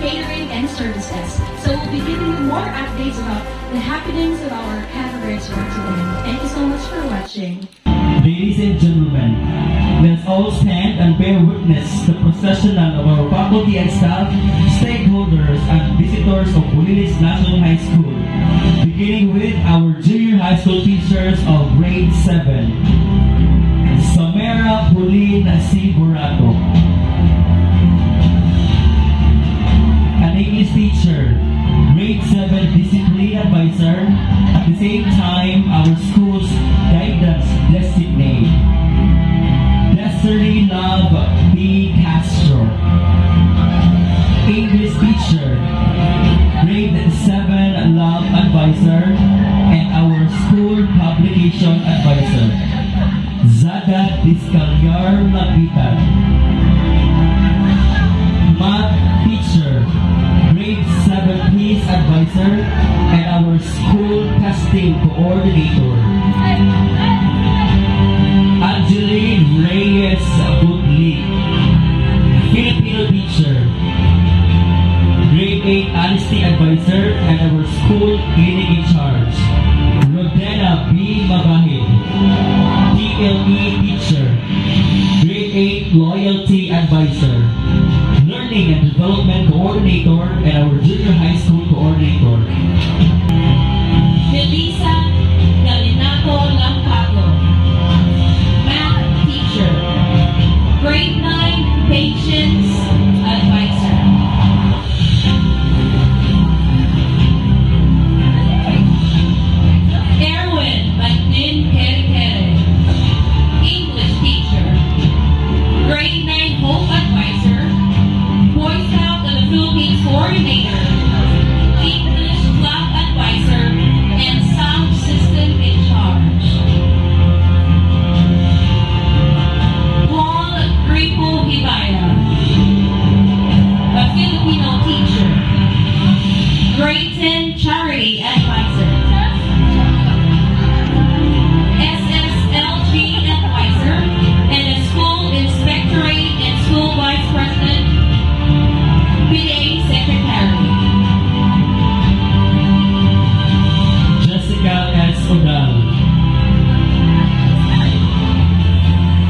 catering, and services. So we'll be giving you more updates about the happenings of our candidates for today. Thank you so much for watching. Ladies and gentlemen, let's all stand and bear witness the procession of our faculty and staff, stakeholders, and visitors of Bulilis National High School, beginning with our junior high school teachers of grade 7. Samara Pulin C. Burato. An English teacher, grade 7 discipline advisor, at the same time our school's guidance designate. Desiree Love B. Castro. English teacher, grade 7 love advisor, and our school publication advisor. Zagat Discalyar Lapitan. Math teacher, grade 7 peace advisor, and our school testing coordinator. Angeline Reyes Budli, Filipino teacher, grade 8 honesty advisor, and our school clinic in charge. Rodena B. Mabahid, TLE teacher, grade 8 loyalty advisor, learning and development coordinator, and our junior high school coordinator. Liza Galinato Lampago, math teacher, grade 9 patience advisor. Erwin Magnin Kere, English teacher, grade 9 hope advisor, Boy Scout of the Philippines coordinator, English club advisor, and sound system in charge. Paul Gripo Hibaya, a Filipino teacher, grade 10 charity advisor, SSLG advisor, and a school inspectorate and school vice president, PA secretary. Jessica S. Odal,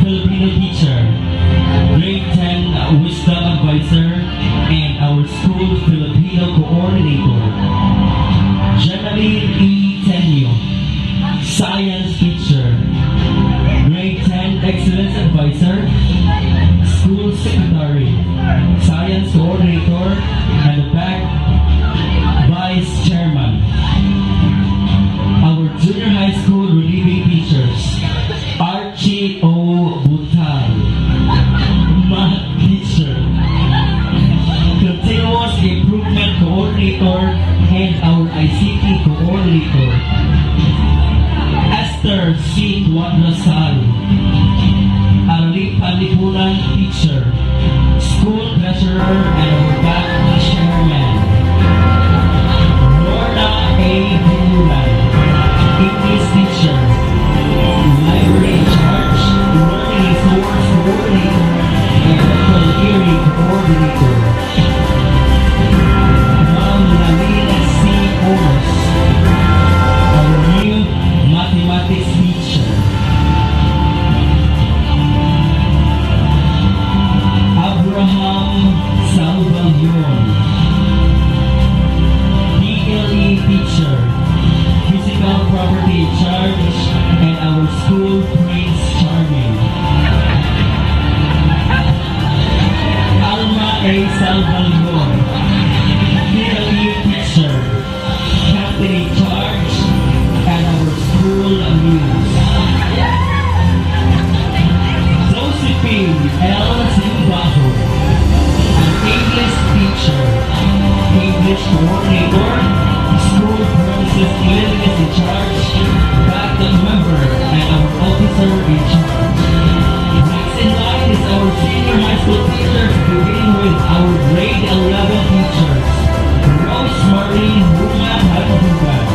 Filipino teacher, grade 10 wisdom advisor, and our school Filipino coordinator. Genevieve E. Tenyo, science teacher, grade 10 excellence advisor, school secretary, science coordinator, and the back vice chairman. Our junior high school relieving teachers, Archie O. Butal, math teacher, continuous improvement coordinator, and our ICT coordinator. Esther C. Wadrasal, Arlene Panlipunan teacher, school treasurer, and our back chairman. Lorna A. Dinulan, English teacher, library in charge, learning resource coordinator, and medical hearing coordinator. Ma'am Lamina C. Oros, our new mathematics teacher. Abraham Salvayon, PLE teacher, physical property in charge, and our school Prince Charming. Alma A. Salvayon, PLE teacher, captain in charge, and our school muse. Josephine L. Simbajo, an English teacher, English coordinator, school premises cleanliness in charge, backup member, and our officer in charge. Next in line is our senior high school teachers, beginning with our grade 11 teachers, Rosemary Human Hadugan,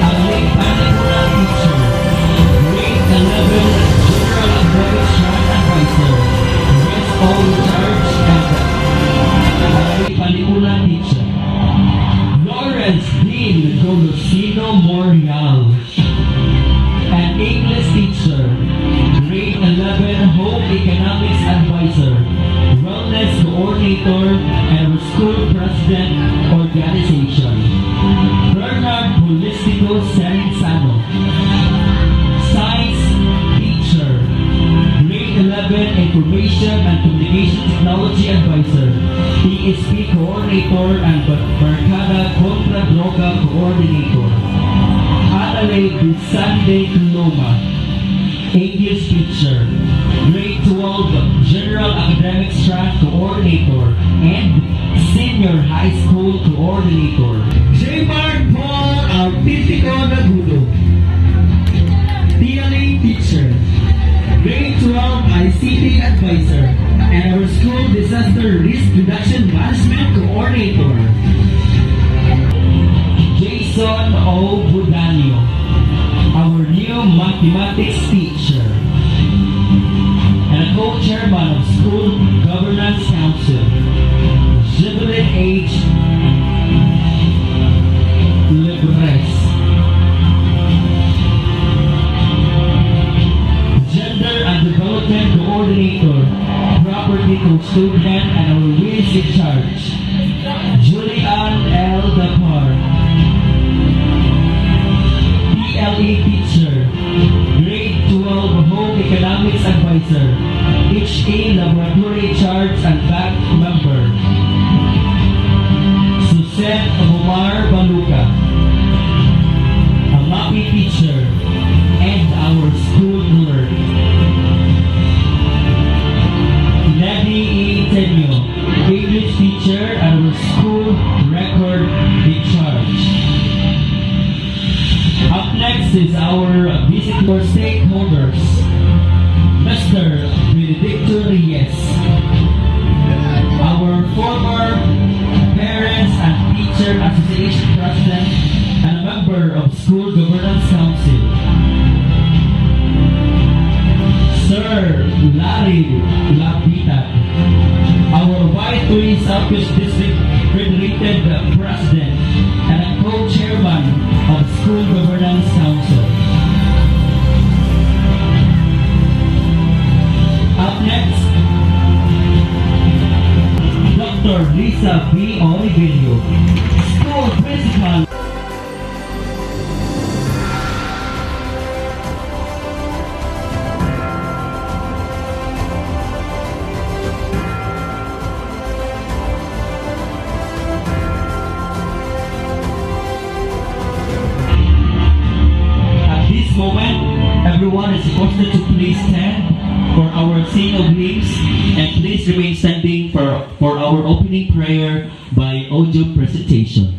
Alec Panagura teacher, grade 11 general advisor, Miss O. Lucino Morial. An English teacher, grade 11 home economics advisor, wellness coordinator, and our school president organization. Bernard Holistico Sano. Science teacher, grade 11 information and communication technology advisor, TSP coordinator, and Barkada Contra Droga coordinator. Adelaide Bisande Loma, English teacher, grade 12 general academics track coordinator, and senior high school coordinator. J-Mark Paul Artistico Nagudo, TLA teacher, grade 12 ICT advisor, and our school disaster risk reduction management coordinator. Jason O. Budanio, our new mathematics teacher, and a co-chairman of School Governance Council, Jubilin H. Libres. Gender and Development Coordinator, Property Custodian, and our Wheels in Charge, Julian L. Dapar. PLE teacher, grade 12 home economics advisor, HA laboratory charge and back member. Suset Omar Baluka, a MAPI teacher, and our school clerk. Lady E. Tenyo, English teacher, and our school record in charge. Up next is our visitor stakeholders, Mr. Benedicto Reyes, our former Parents and Teacher Association President and a member of School Governance Council. Sir Larry Lapitan, our Waitui Southeast District Federated President and a co-chairman of School Governance Council. Up next, Dr. Liza B. Orevillo, School Principal. Moment, everyone is requested to please stand for our scene of leaves and please remain standing for our opening prayer by audio presentation.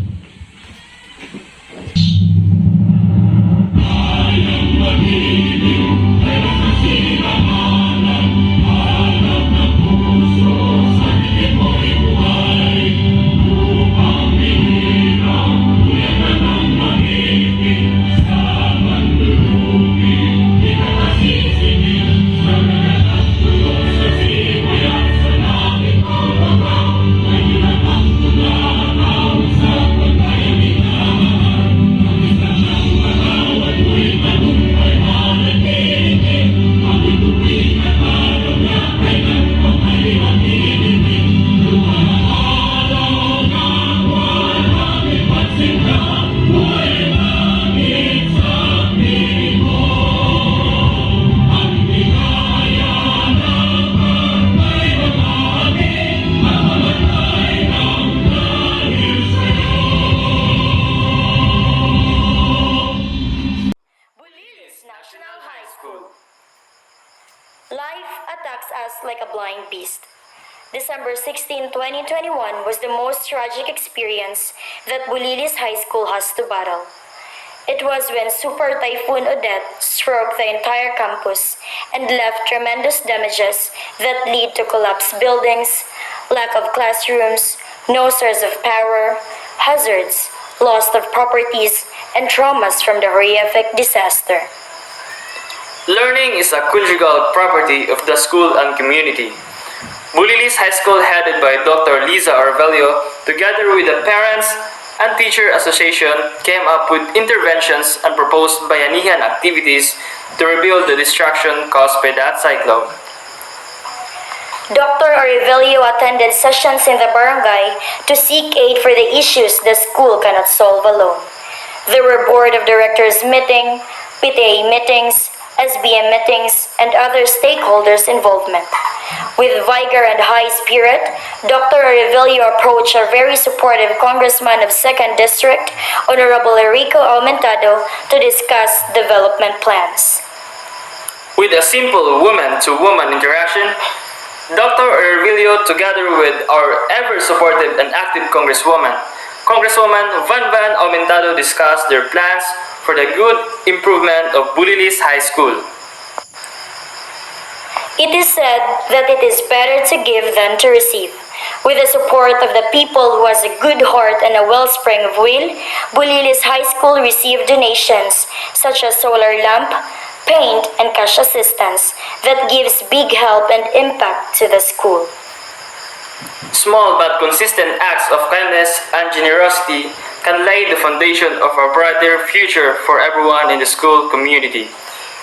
Life attacks us like a blind beast. December 16, 2021 was the most tragic experience that Bulilis High School has to battle. It was when Super Typhoon Odette struck the entire campus and left tremendous damages that lead to collapsed buildings, lack of classrooms, no source of power, hazards, loss of properties, and traumas from the horrific disaster. Learning is a conjugal property of the school and community. Bulilis High School, headed by Dr. Liza Orevillo, together with the parents, and Teacher Association came up with interventions and proposed bayanihan activities to rebuild the destruction caused by that cyclone. Dr. Orevillo attended sessions in the barangay to seek aid for the issues the school cannot solve alone. There were board of directors meeting, PTA meetings, SBM meetings, and other stakeholders' involvement. With vigor and high spirit, Dr. Orevillo approached a very supportive Congressman of 2nd District, Honorable Enrico Aumentado, to discuss development plans. With a simple woman-to-woman interaction, Dr. Orevillo, together with our ever-supportive and active Congresswoman Van Aumentado, discussed their plans for the good improvement of Bulilis High School. It is said that it is better to give than to receive. With the support of the people who has a good heart and a wellspring of will, Bulilis High School received donations such as solar lamp, paint, and cash assistance that gives big help and impact to the school. Small but consistent acts of kindness and generosity can lay the foundation of a brighter future for everyone in the school community.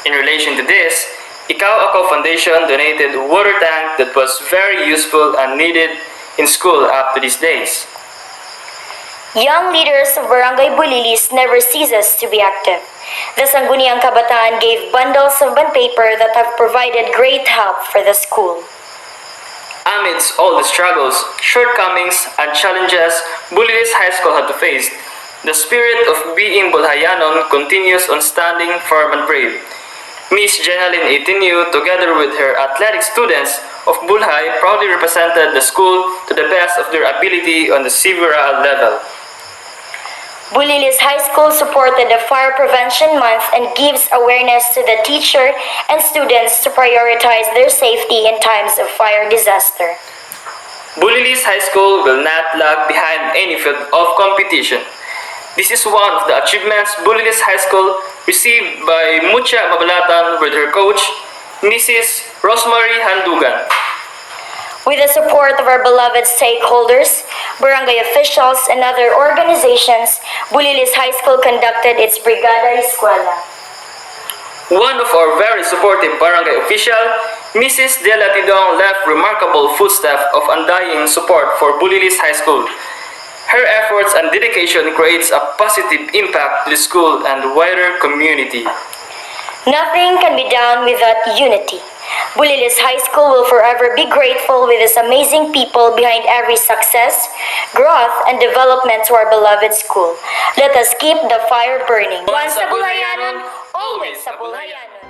In relation to this, Ikaw Ako Foundation donated a water tank that was very useful and needed in school up to these days. Young leaders of Barangay Bulilis never ceases to be active. The Sangguniang Kabataan gave bundles of bond paper that have provided great help for the school. Amidst all the struggles, shortcomings, and challenges Bulilis High School had to face, the spirit of being Bulhayanon continues on standing firm and brave. Miss Jenaline Itinio, together with her athletic students of Bulhay, proudly represented the school to the best of their ability on the several level. Bulilis High School supported the Fire Prevention Month and gives awareness to the teacher and students to prioritize their safety in times of fire disaster. Bulilis High School will not lag behind any field of competition. This is one of the achievements Bulilis High School received by Mucha Mabalatan with her coach, Mrs. Rosemary Handugan. With the support of our beloved stakeholders, barangay officials, and other organizations, Bulilis High School conducted its Brigada Eskwela. One of our very supportive barangay official, Mrs. De Latidong, left remarkable footsteps of undying support for Bulilis High School. Her efforts and dedication creates a positive impact to the school and the wider community. Nothing can be done without unity. Bulilis High School will forever be grateful with its amazing people behind every success, growth, and development to our beloved school. Let us keep the fire burning. Once sa Bulayanon, always sa Bulayanon.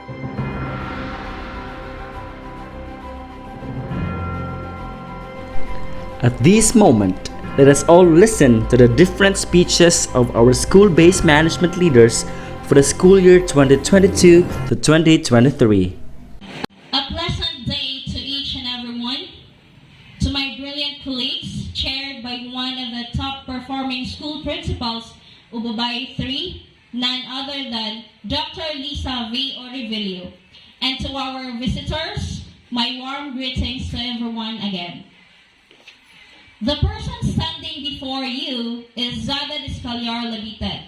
At this moment, let us all listen to the different speeches of our school-based management leaders for the school year 2022 to 2023. A pleasant day to each and everyone. To my brilliant colleagues, chaired by one of the top performing school principals, Ubabay 3, none other than Dr. Liza V. Orevillo. And to our visitors, my warm greetings to everyone again. The person standing before you is Zada Discalyar Labite.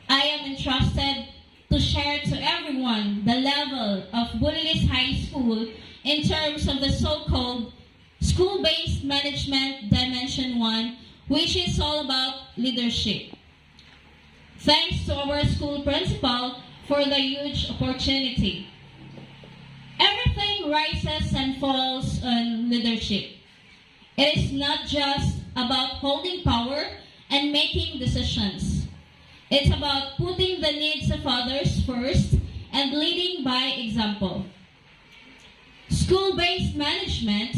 I am entrusted to share to everyone the level of Bulilis High School in terms of the so-called school-based management dimension 1, which is all about leadership. Thanks to our school principal for the huge opportunity. Everything rises and falls on leadership. It is not just about holding power and making decisions. It's about putting the needs of others first and leading by example. School-based management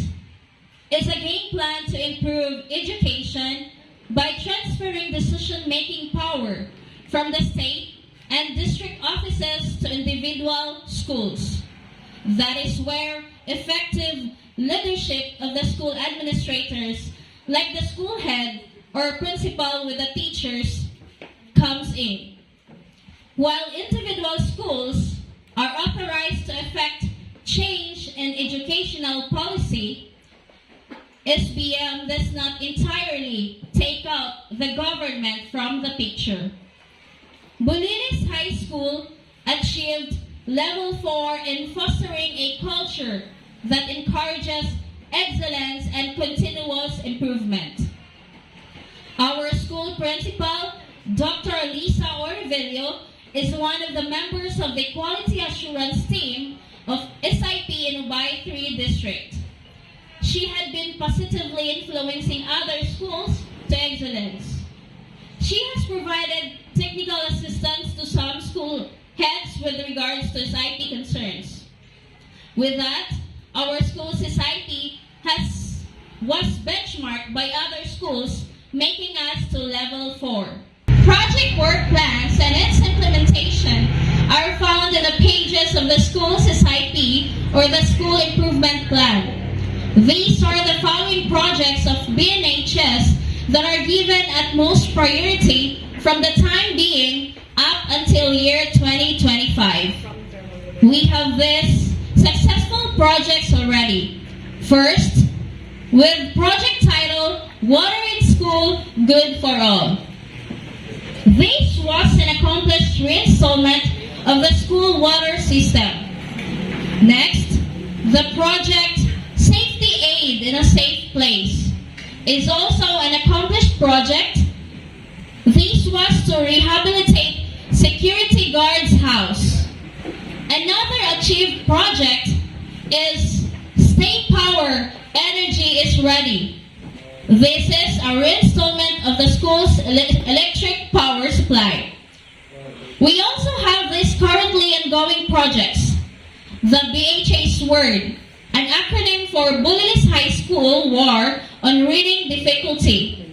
is a game plan to improve education by transferring decision-making power from the state and district offices to individual schools. That is where effective leadership of the school administrators, like the school head or principal with the teachers, comes in. While individual schools are authorized to effect change in educational policy, SBM does not entirely take out the government from the picture. Bulilis High School achieved Level 4 in fostering a culture that encourages excellence and continuous improvement. Our school principal, Dr. Liza Orevillo, is one of the members of the Quality Assurance Team of SIP in Ubay 3 District. She had been positively influencing other schools to excellence. She has provided technical assistance to some school heads with regards to SIP concerns. With that, our school's SIP was benchmarked by other schools, making us to Level 4. Project work plans and its implementation are found in the pages of the school's SIP or the School Improvement Plan. These are the following projects of BNHS that are given at most priority from the time being up until year 2025. We have these successful projects already. First, with project title, Water in School, Good for All. This was an accomplished reinstallment of the school water system. Next, the project Safety Aid in a Safe Place is also an accomplished project. This was to rehabilitate security guard's house. Another achieved project is State Power Energy is Ready. This is a reinstallment of the school's electric power supply. We also have these currently ongoing projects. The BHA's Word, an acronym for Bulilis High School War on Reading Difficulty.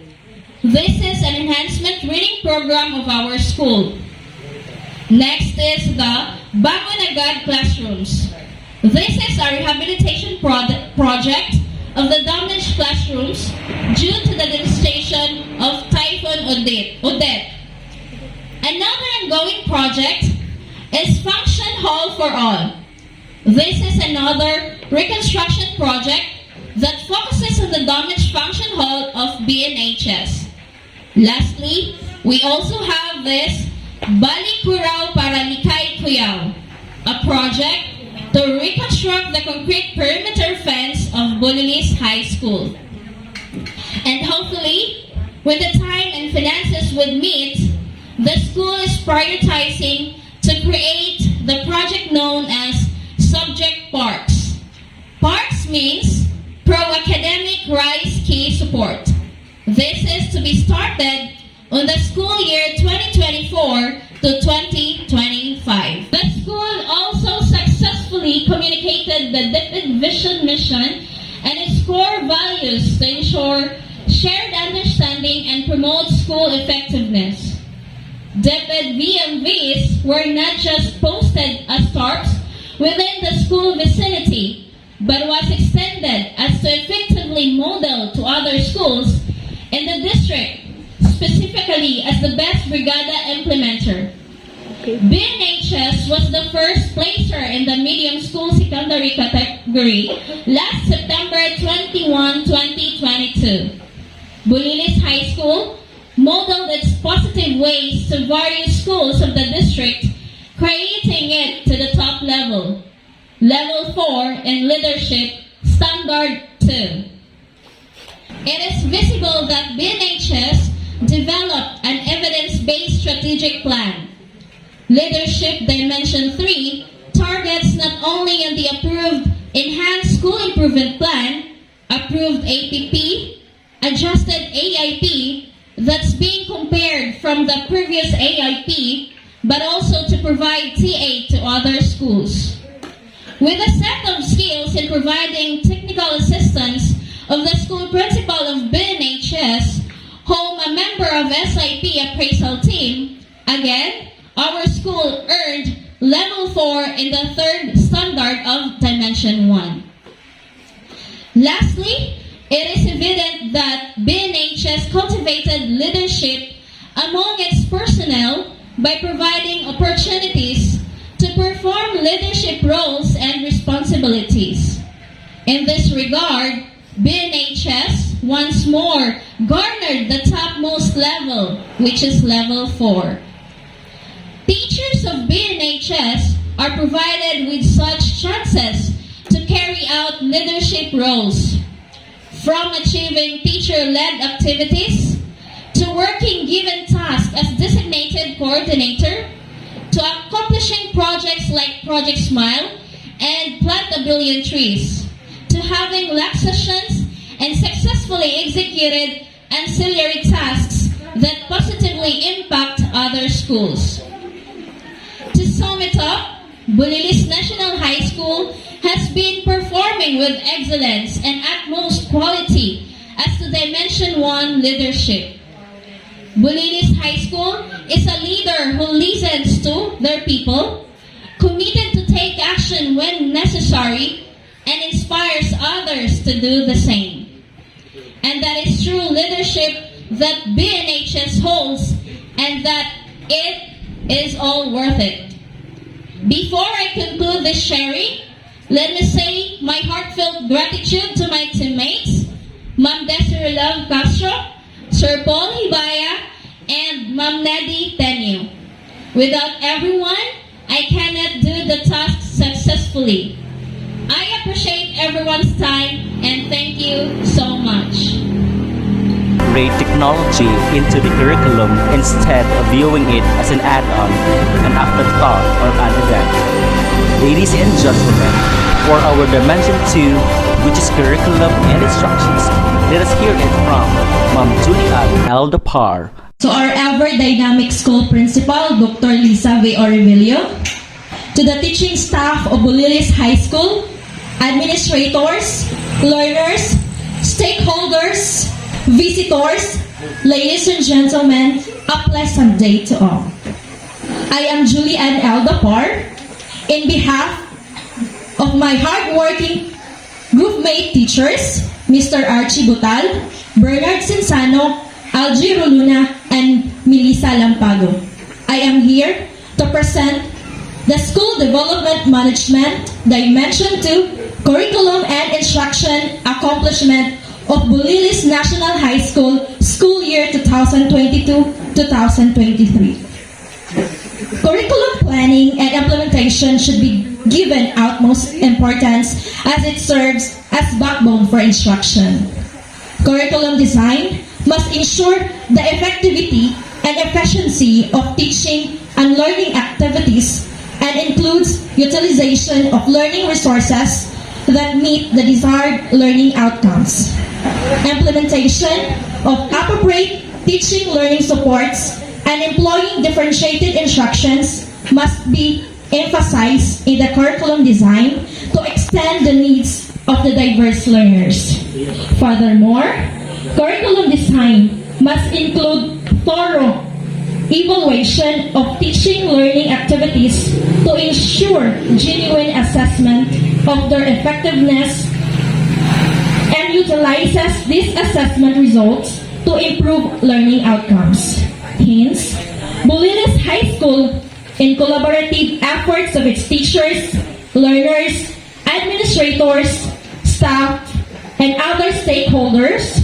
This is an enhancement reading program of our school. Next is the Bangon Agad Classrooms. This is a rehabilitation project of the damaged classrooms due to the devastation of Typhoon Odette. Another ongoing project is Function Hall for All. This is another reconstruction project that focuses on the damaged function hall of BNHS. Lastly, we also have this Balik Kurao para Likay Kuyaw, a project to reconstruct the concrete perimeter fence of Bulilis High School. And hopefully, when the time and finances would meet, the school is prioritizing to create the project known as Subject Parks. Parks means Pro-Academic Rise Key Support. This is to be started on the school year 2024 to 2025. The school also successfully communicated the DepEd Vision Mission and its core values to ensure shared understanding and promote school effectiveness. DepEd VMVs were not just posted as tarps within the school vicinity, but was extended as to effectively model to other schools in the district, specifically as the best Brigada implementer. BNHS was the first placer in the medium school secondary category last September 21, 2022. Bulilis High School modeled its positive ways to various schools of the district, creating it to the top level, Level 4 in Leadership, Standard 2. It is visible that BNHS developed an evidence-based strategic plan. Leadership Dimension 3 targets not only on the approved Enhanced School Improvement Plan, approved APP, adjusted AIP that's being compared from the previous AIP, but also to provide TA to other schools. With a set of skills in providing technical assistance of the school principal of BNHS, whom a member of SIP appraisal team, again, our school earned Level 4 in the third standard of Dimension 1. Lastly, it is evident that BNHS cultivated leadership among its personnel by providing opportunities to perform leadership roles and responsibilities. In this regard, BNHS once more garnered the topmost level, which is level 4. Teachers of BNHS are provided with such chances to carry out leadership roles, from achieving teacher-led activities to working given tasks as designated coordinator, to accomplishing projects like Project Smile and Plant a Billion Trees, to having lab sessions and successfully executed ancillary tasks that positively impact other schools. To sum it up, Bulilis National High School has been performing with excellence and utmost quality as to Dimension 1 leadership. Bulilis High School is a leader who listens to their people, committed to take action when necessary, and inspires others to do the same. And that is true leadership that BNHS holds, and that it is all worth it. Before I conclude this sharing, let me say my heartfelt gratitude to my teammates, Ma'am Desiree Love Castro, Sir Paul Hibaya, and Ma'am Nadi Tenyo. Without everyone, I cannot do the task successfully. I appreciate everyone's time and thank you so much. Integrate technology into the curriculum instead of viewing it as an add-on, an afterthought, or an event. Ladies and gentlemen, for our Dimension 2, which is curriculum and instructions, let us hear it from Ma'am Julian L. Depar. To our ever-dynamic school principal, Dr. Liza V. Orevillo, to the teaching staff of Bulilis High School, administrators, learners, stakeholders, visitors, ladies and gentlemen, a pleasant day to all. I am Julian L. Depar. In behalf of my hardworking groupmate teachers, Mr. Archie Butal, Bernard Sinsano, Algie Roluna, and Melissa Lampago, I am here to present the School Development Management Dimension 2 Curriculum and Instruction Accomplishment of Bulilis National High School, school year 2022-2023. Curriculum planning and implementation should be given utmost importance as it serves as backbone for instruction. Curriculum design must ensure the effectivity and efficiency of teaching and learning activities and includes utilization of learning resources that meet the desired learning outcomes. Implementation of appropriate teaching learning supports and employing differentiated instructions must be emphasized in the curriculum design to extend the needs of the diverse learners. Furthermore, curriculum design must include thorough evaluation of teaching learning activities to ensure genuine assessment of their effectiveness and utilizes these assessment results to improve learning outcomes. Hence, Bulilis High School, in collaborative efforts of its teachers, learners, administrators, staff, and other stakeholders,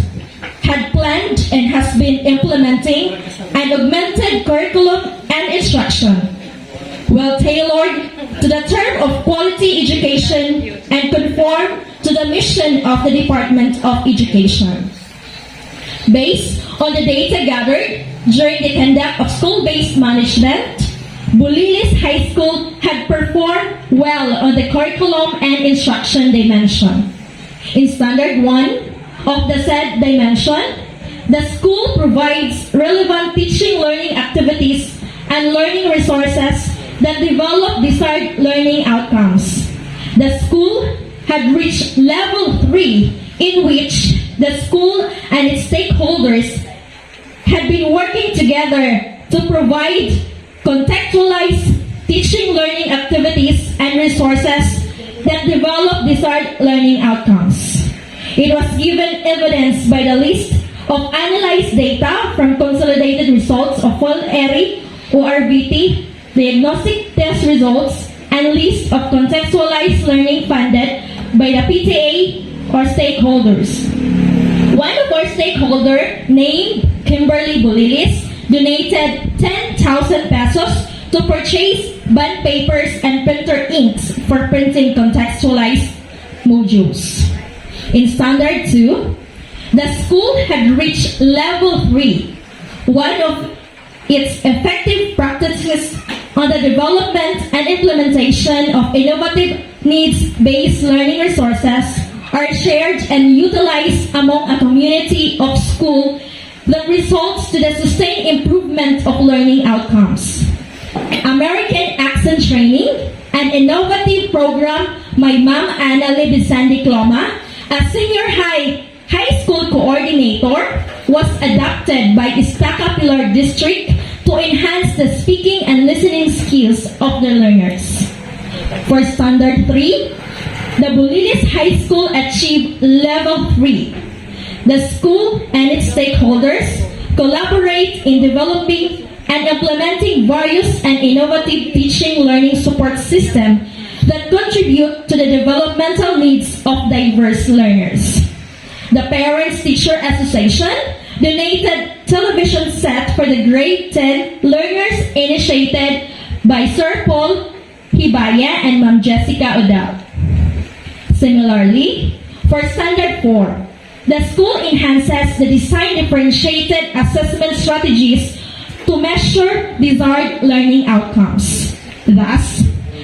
had planned and has been implementing an augmented curriculum and instruction, well tailored to the term of quality education and conform to the mission of the Department of Education. Based on the data gathered during the conduct of school-based management, Bulilis High School had performed well on the curriculum and instruction dimension. In Standard 1 of the said dimension, the school provides relevant teaching learning activities and learning resources that develop desired learning outcomes. The school had reached level 3, in which the school and its stakeholders had been working together to provide contextualized teaching learning activities and resources that develop desired learning outcomes. It was given evidence by the list of analyzed data from consolidated results of full ERI, ORVT, diagnostic test results, and list of contextualized learning funded by the PTA or stakeholders. One of our stakeholders, named Kimberly Bulilis, donated 10,000 pesos to purchase bond papers and printer inks for printing contextualized modules. In Standard 2, the school had reached level 3. One of its effective practices on the development and implementation of innovative needs-based learning resources are shared and utilized among a community of schools that results to the sustained improvement of learning outcomes. American Accent Training, an innovative program by Ma'am Ana Libisandi Cloma, a senior high school coordinator, was adopted by Estaca Pilar District to enhance the speaking and listening skills of the learners. For Standard 3, the Bulilis High School achieved Level 3. The school and its stakeholders collaborate in developing and implementing various and innovative teaching learning support systems that contribute to the developmental needs of diverse learners. The Parents-Teacher Association donated television set for the grade 10 learners initiated by Sir Paul Hibaya and Ma'am Jessica Odal. Similarly, for Standard 4, the school enhances the design differentiated assessment strategies to measure desired learning outcomes. Thus,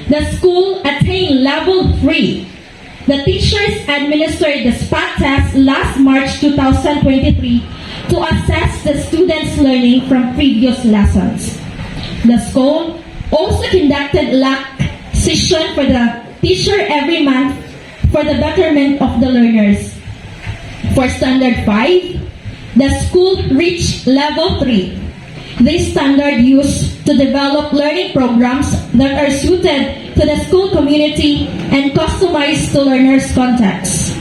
the school attained Level 3. The teachers administered the SPAT test last March 2023 to assess the students' learning from previous lessons. The school also conducted LAC session for the teacher every month for the betterment of the learners. For Standard 5, the school reached Level 3. This standard used to develop learning programs that are suited to the school community and customized to learners' contexts.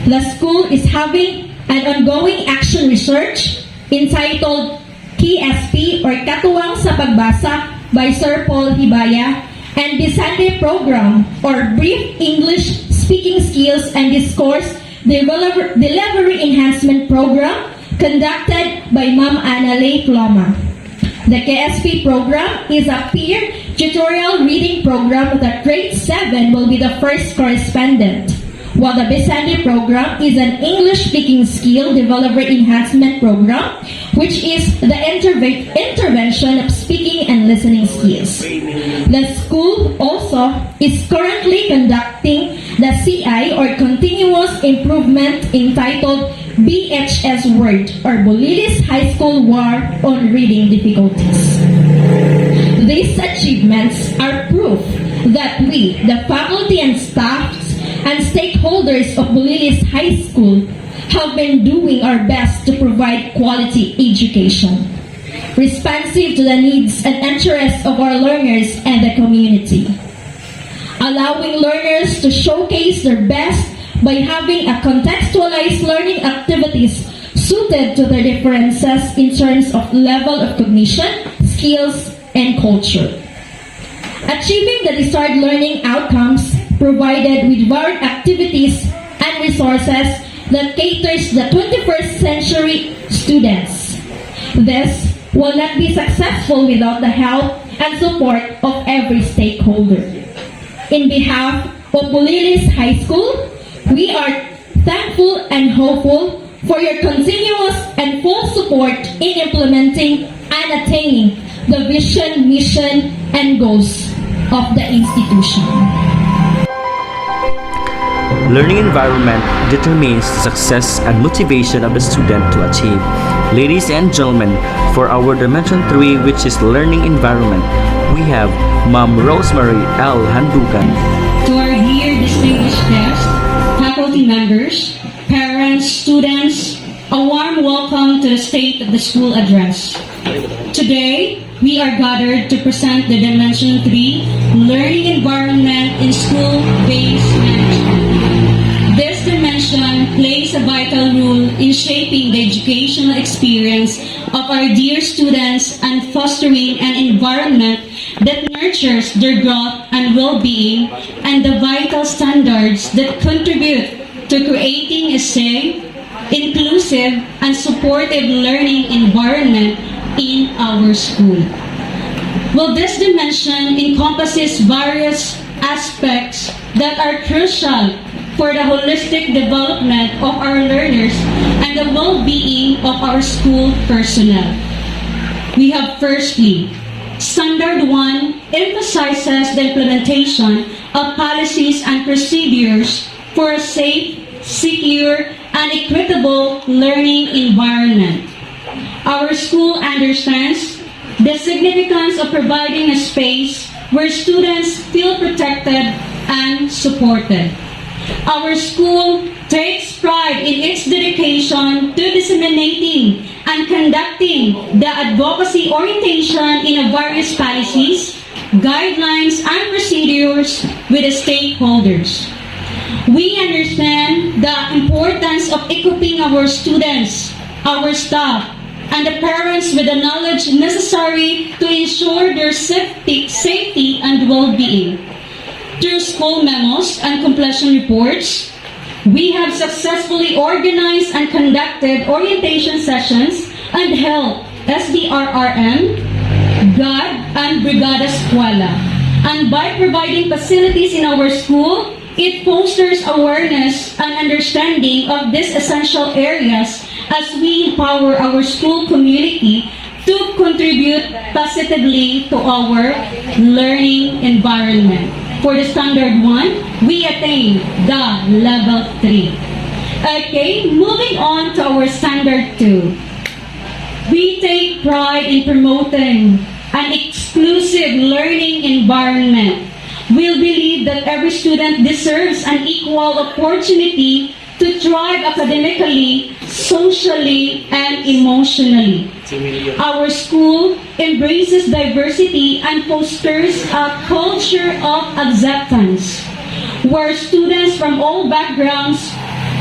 The school is having an ongoing action research entitled KSP or Katuwang sa Pagbasa by Sir Paul Hibaya and Bisande Program or Brief English Speaking Skills and Discourse Delivery Enhancement Program conducted by Ma'am Ana Cloma. The KSP program is a peer tutorial reading program that grade 7 will be the first correspondent, while the Bisande program is an English-speaking skill delivery enhancement program, which is the intervention of speaking and listening skills. The school also is currently conducting the CI or Continuous Improvement entitled BHS Word or Bulilis High School War on Reading Difficulties. These achievements are proof that we, the faculty and staffs and stakeholders of Bulilis High School, have been doing our best to provide quality education, responsive to the needs and interests of our learners and the community, allowing learners to showcase their best by having a contextualized learning activities suited to their differences in terms of level of cognition, skills, and culture. Achieving the desired learning outcomes provided with varied activities and resources that caters the 21st century students. This will not be successful without the help and support of every stakeholder. In behalf of Bulilis High School, we are thankful and hopeful for your continuous and full support in implementing and attaining the vision, mission, and goals of the institution. Learning environment determines the success and motivation of the student to achieve. Ladies and gentlemen, for our Dimension 3, which is learning environment, we have Ma'am Rosemary L. Handugan. To our dear distinguished guests, faculty members, parents, students, a warm welcome to the State of the School Address. Today, we are gathered to present the Dimension 3 Learning Environment in School-Based Management. This dimension plays a vital role in shaping the educational experience of our dear students and fostering an environment that nurtures their growth and well-being and the vital standards that contribute to creating a safe, inclusive, inclusive and supportive learning environment in our school. Well, this dimension encompasses various aspects that are crucial for the holistic development of our learners and the well-being of our school personnel. We have firstly, Standard 1 emphasizes the implementation of policies and procedures for a safe, secure, and equitable learning environment. Our school understands the significance of providing a space where students feel protected and supported. Our school takes pride in its dedication to disseminating and conducting the advocacy orientation in various policies, guidelines, and procedures with the stakeholders. We understand the importance of equipping our students, our staff, and the parents with the knowledge necessary to ensure their safety and well-being. Through school memos and completion reports, we have successfully organized and conducted orientation sessions and held SDRRM, GAD, and Brigada Escuela. And by providing facilities in our school, it fosters awareness and understanding of these essential areas as we empower our school community to contribute positively to our learning environment. For the Standard 1, we attain the Level 3. Okay, moving on to our Standard 2. We take pride in promoting an exclusive learning environment. We believe that every student deserves an equal opportunity to thrive academically, socially, and emotionally. Our school embraces diversity and fosters a culture of acceptance, where students from all backgrounds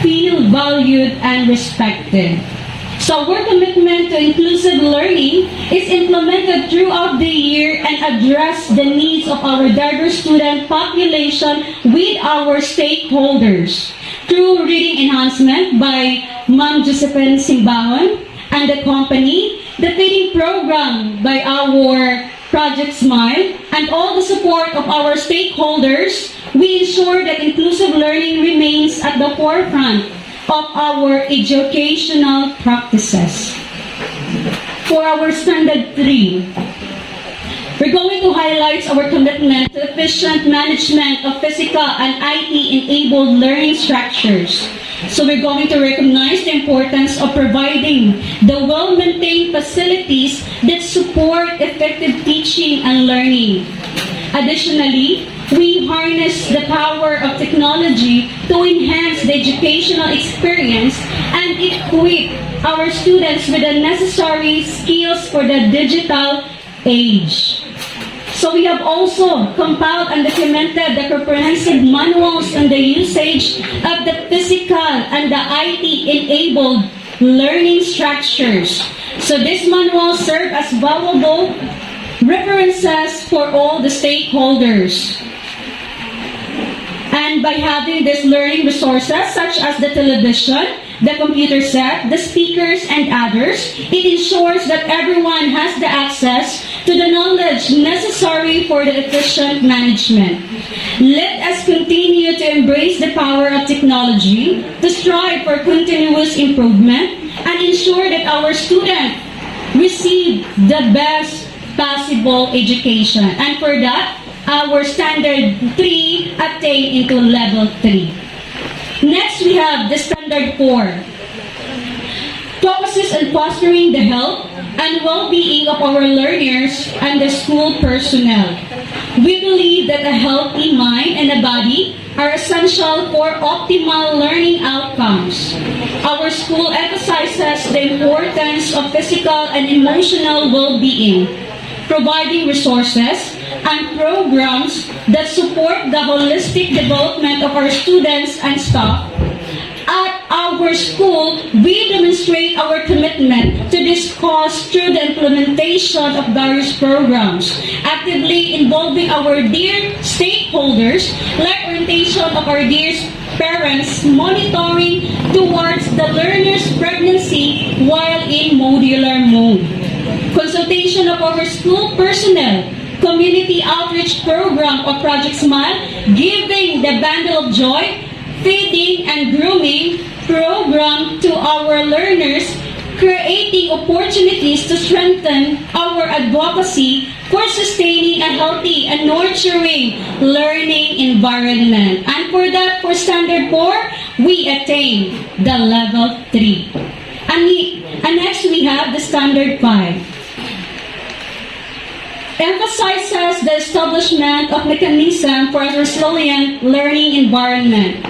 feel valued and respected. So our commitment to inclusive learning is implemented throughout the year and address the needs of our diverse student population with our stakeholders. Through reading enhancement by Ma'am Josephine Simbahon and the company, the feeding program by our Project Smile, and all the support of our stakeholders, we ensure that inclusive learning remains at the forefront of our educational practices. For our Standard 3, we're going to highlight our commitment to efficient management of physical and IT-enabled learning structures. So we're going to recognize the importance of providing the well-maintained facilities that support effective teaching and learning. Additionally, we harness the power of technology to enhance the educational experience and equip our students with the necessary skills for the digital age. So we have also compiled and documented the comprehensive manuals on the usage of the physical and the IT-enabled learning structures. So these manuals serve as valuable references for all the stakeholders. And by having these learning resources such as the television, the computer set, the speakers, and others, it ensures that everyone has the access to the knowledge necessary for the efficient management. Let us continue to embrace the power of technology to strive for continuous improvement and ensure that our students receive the best possible education. And for that, our Standard 3 attain into Level 3. Next, we have the Standard 4. Focuses on fostering the health and well-being of our learners and the school personnel. We believe that a healthy mind and a body are essential for optimal learning outcomes. Our school emphasizes the importance of physical and emotional well-being, providing resources and programs that support the holistic development of our students and staff. At our school, we demonstrate our commitment to this cause through the implementation of various programs, actively involving our dear stakeholders, like orientation of our dear parents, monitoring towards the learners' pregnancy while in modular mode. Consultation of our school personnel, community outreach program or Project Smile, giving the bundle of joy, feeding and grooming program to our learners, creating opportunities to strengthen our advocacy for sustaining a healthy and nurturing learning environment. And for that, for Standard 4, we attain the level 3. And next we have the Standard 5. Emphasizes the establishment of mechanism for a resilient learning environment.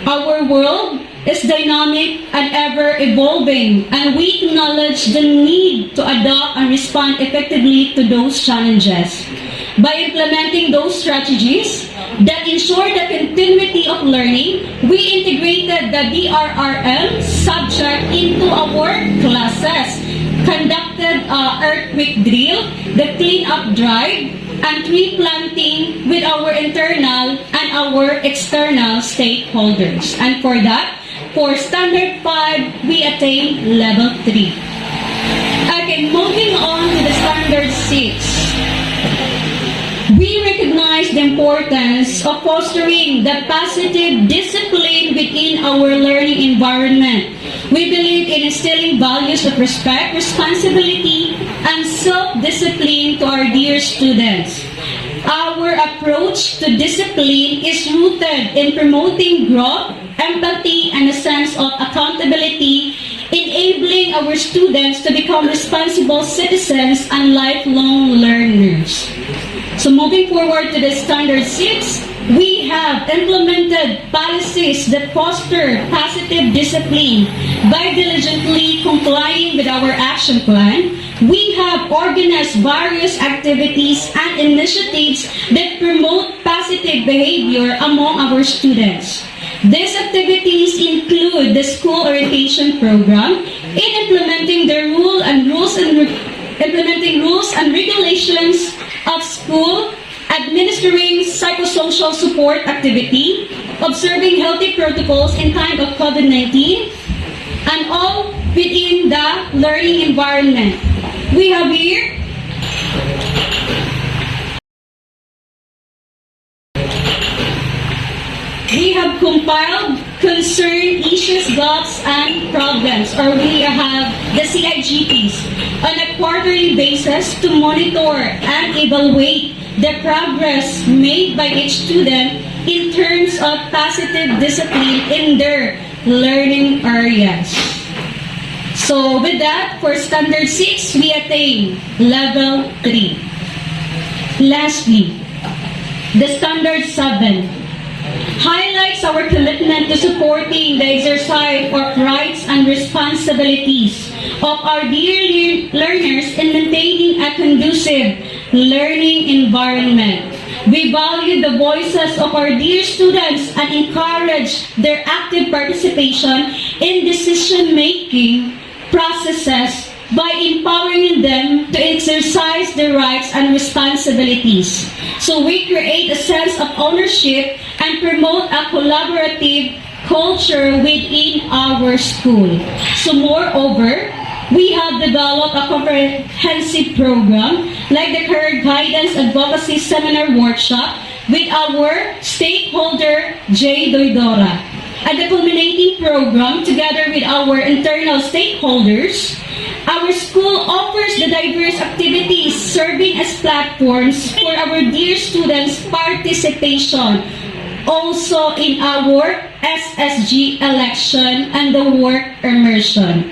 Our world is dynamic and ever-evolving, and we acknowledge the need to adapt and respond effectively to those challenges. By implementing those strategies that ensure the continuity of learning, we integrated the DRRM subject into our classes, conducted earthquake drill, the clean-up drive, and tree planting with our internal and our external stakeholders. And for that, for Standard 5, we attain level 3. Okay, moving on to the Standard 6. We recognize the importance of fostering the positive discipline within our learning environment. We believe in instilling values of respect, responsibility, and self-discipline to our dear students. Our approach to discipline is rooted in promoting growth, empathy, and a sense of accountability, enabling our students to become responsible citizens and lifelong learners. So moving forward to the Standard 6, we have implemented policies that foster positive discipline by diligently complying with our action plan. We have organized various activities and initiatives that promote positive behavior among our students. These activities include the school orientation program in implementing rules and regulations of school, administering psychosocial support activity, observing healthy protocols in time of COVID-19, and all within the learning environment. We have here we have compiled concern, issues, gaps, and problems, or we have the CIGPs on a quarterly basis to monitor and evaluate the progress made by each student in terms of positive discipline in their learning areas. So with that, for Standard 6, we attain level 3. Lastly, the Standard 7 highlights our commitment to supporting the exercise of rights and responsibilities of our dear learners in maintaining a conducive learning environment. We value the voices of our dear students and encourage their active participation in decision-making processes by empowering them to exercise their rights and responsibilities. So we create a sense of ownership and promote a collaborative culture within our school. So moreover, we have developed a comprehensive program like the Career Guidance Advocacy Seminar Workshop with our stakeholder, J. Doidora. At the culminating program, together with our internal stakeholders, our school offers the diverse activities serving as platforms for our dear students' participation also in our SSG election and the work immersion.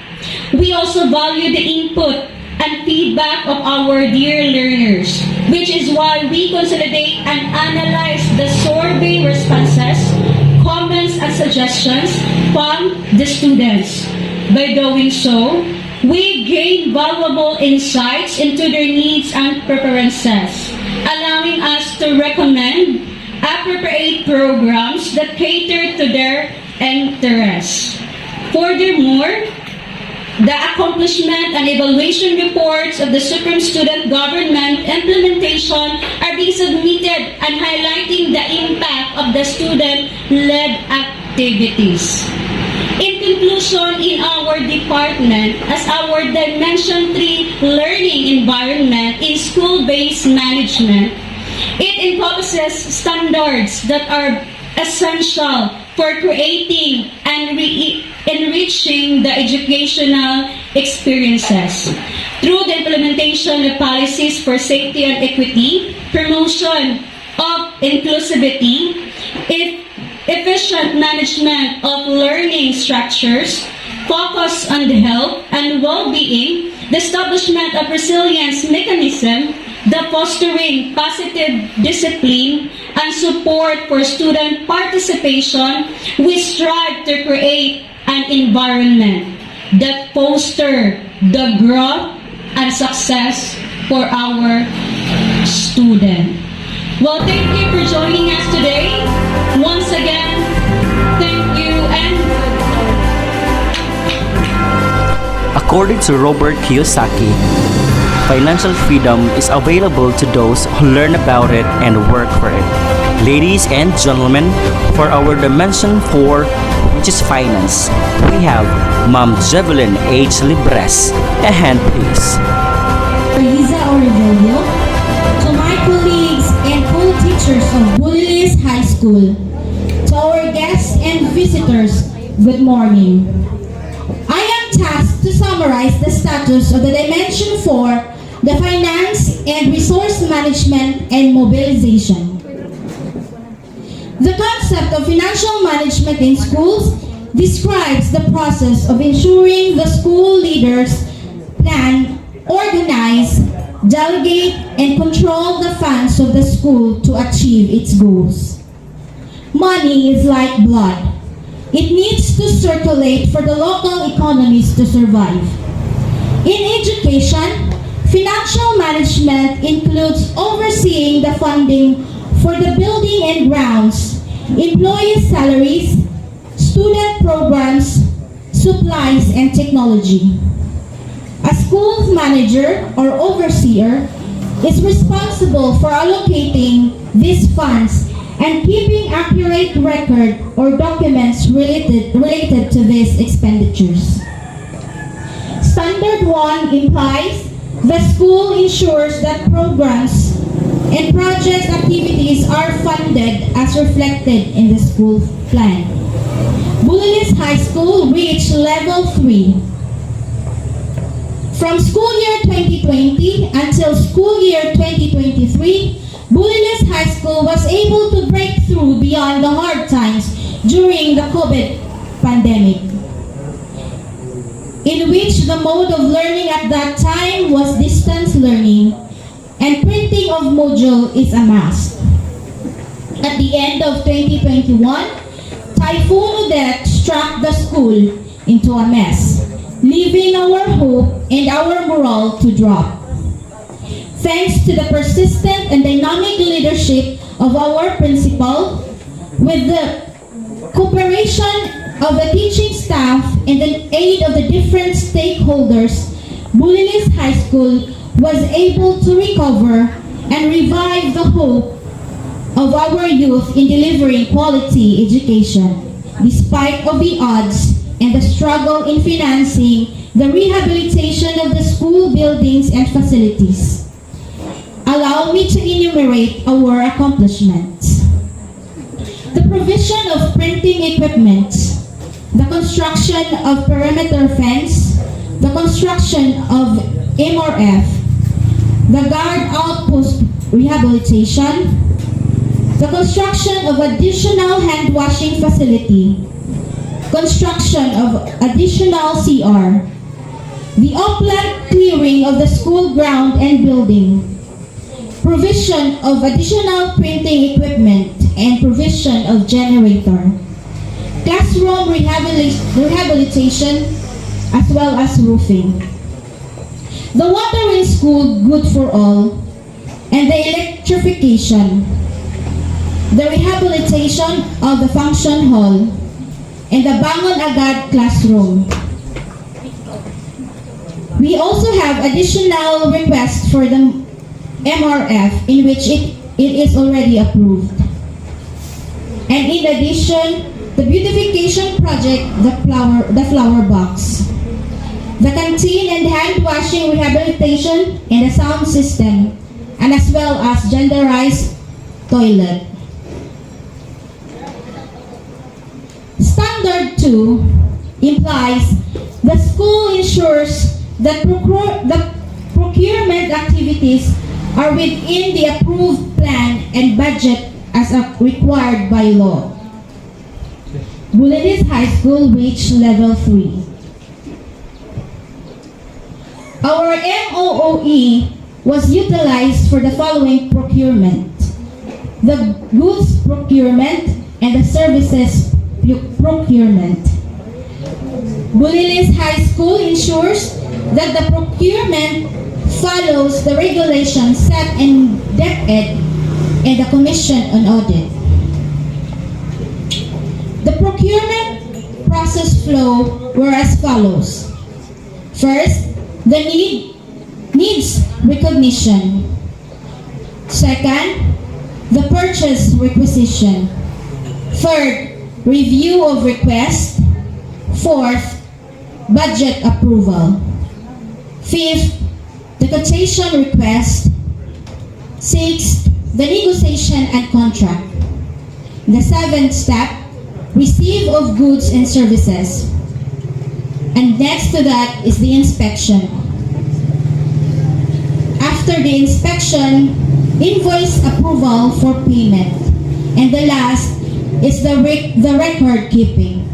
We also value the input and feedback of our dear learners, which is why we consolidate and analyze the survey responses, comments, and suggestions from the students. By doing so, we gain valuable insights into their needs and preferences, allowing us to recommend appropriate programs that cater to their interests. Furthermore, the accomplishment and evaluation reports of the Supreme Student Government implementation are being submitted and highlighting the impact of the student-led activities. In conclusion, in our department, as our Dimension 3 learning environment is school-based management, it encompasses standards that are essential for creating and enriching the educational experiences through the implementation of policies for safety and equity, promotion of inclusivity, efficient management of learning structures, focus on the health and well-being, the establishment of resilience mechanism, the fostering positive discipline, and support for student participation. We strive to create an environment that foster the growth and success for our student. Well, thank you for joining us today. Once again, thank you and According to Robert Kiyosaki, financial freedom is available to those who learn about it and work for it. Ladies and gentlemen, for our Dimension 4, which is finance, we have Ma'am Jevelyn H. Libres. A hand please. Liza, Orevillo, to my colleagues and co-teachers of Bulilis High School, to our guests and visitors, good morning. I am tasked to summarize the status of the Dimension 4, the finance and resource management and mobilization. The concept of financial management in schools describes the process of ensuring the school leaders plan, organize, delegate, and control the funds of the school to achieve its goals. Money is like blood. It needs to circulate for the local economies to survive. In education, financial management includes overseeing the funding for the building and grounds, employee salaries, student programs, supplies, and technology. A school manager or overseer is responsible for allocating these funds and keeping accurate record or documents related to these expenditures. Standard 1 implies the school ensures that programs and project activities are funded as reflected in the school plan. Bulilis High School reached level 3. From school year 2020 until school year 2023, Bulilis High School was able to break through beyond the hard times during the COVID pandemic, in which the mode of learning at that time was distance learning and printing of module is a must. At the end of 2021, Typhoon Odette struck the school into a mess, leaving our hope and our morale to drop. Thanks to the persistent and dynamic leadership of our principal, with the cooperation of the teaching staff and the aid of the different stakeholders, Bulilis High School was able to recover and revive the hope of our youth in delivering quality education, despite of the odds and the struggle in financing the rehabilitation of the school buildings and facilities. Allow me to enumerate our accomplishments. The provision of printing equipment, the construction of perimeter fence, the construction of MRF, the guard outpost rehabilitation, the construction of additional hand washing facility, construction of additional CR, the upland clearing of the school ground and building, provision of additional printing equipment and provision of generator, classroom rehabilitation, as well as roofing. The water in school, good for all, and the electrification, the rehabilitation of the function hall, and the Bangon Agad classroom. We also have additional requests for the MRF in which it is already approved. And in addition, the beautification project, the flower box, the canteen and hand washing rehabilitation and the sound system, and as well as genderized toilet. Standard 2 implies the school ensures that the procurement activities are within the approved plan and budget as required by law. Bulilis High School reached level 3. Our MOOE was utilized for the following procurement: the goods procurement and the services procurement. Bulilis High School ensures that the procurement follows the regulations set in DepEd and the Commission on Audit. The procurement process flow were as follows. First, the needs recognition. Second, the purchase requisition. Third, review of request. Fourth, budget approval. Fifth, the quotation request. Sixth, the negotiation and contract. The seventh step, receive of goods and services. And next to that is the inspection. After the inspection, invoice approval for payment. And the last is the record keeping.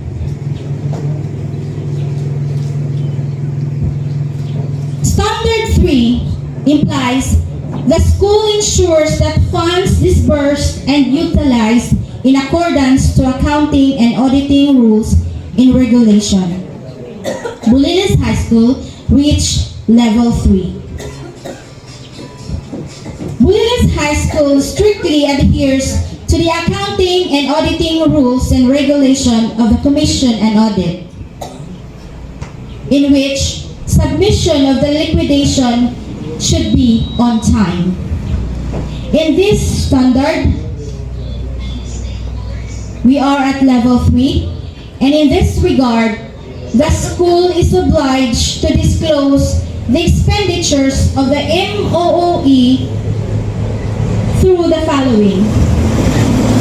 Standard 3 implies the school ensures that funds disbursed and utilized in accordance to accounting and auditing rules and regulation. Bulilis High School reached level 3. Bulilis High School strictly adheres to the accounting and auditing rules and regulation of the Commission on Audit, in which submission of the liquidation should be on time. In this standard, we are at level 3, and in this regard, the school is obliged to disclose the expenditures of the MOOE through the following: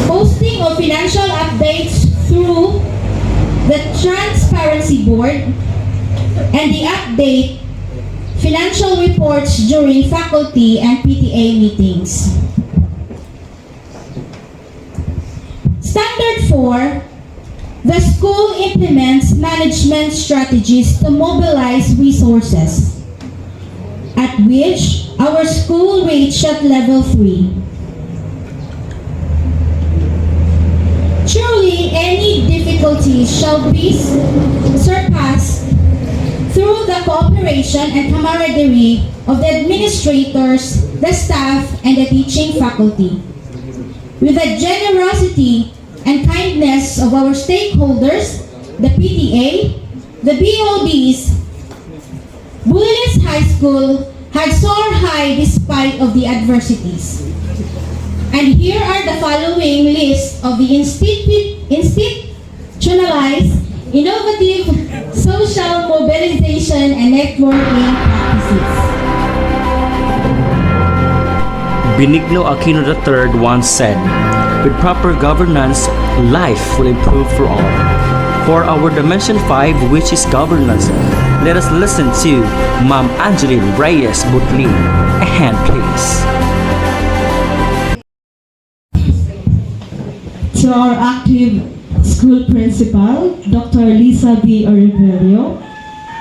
posting of financial updates through the Transparency Board, and the update financial reports during faculty and PTA meetings. Standard 4, the school implements management strategies to mobilize resources, at which our school reached at level 3. Truly, any difficulties shall be surpassed through the cooperation and camaraderie of the administrators, the staff, and the teaching faculty. With the generosity and kindness of our stakeholders, the PTA, the BODs, Bulilis High School had soared high despite of the adversities. And here are the following list of the institutionalized, innovative social mobilization and networking practices. Benigno Aquino III once said, "With proper governance, life will improve for all." For our Dimension 5, which is governance, let us listen to Ma'am Angeline Reyes Butli. A hand, please. To our active school principal, Dr. Liza B. Orevillo,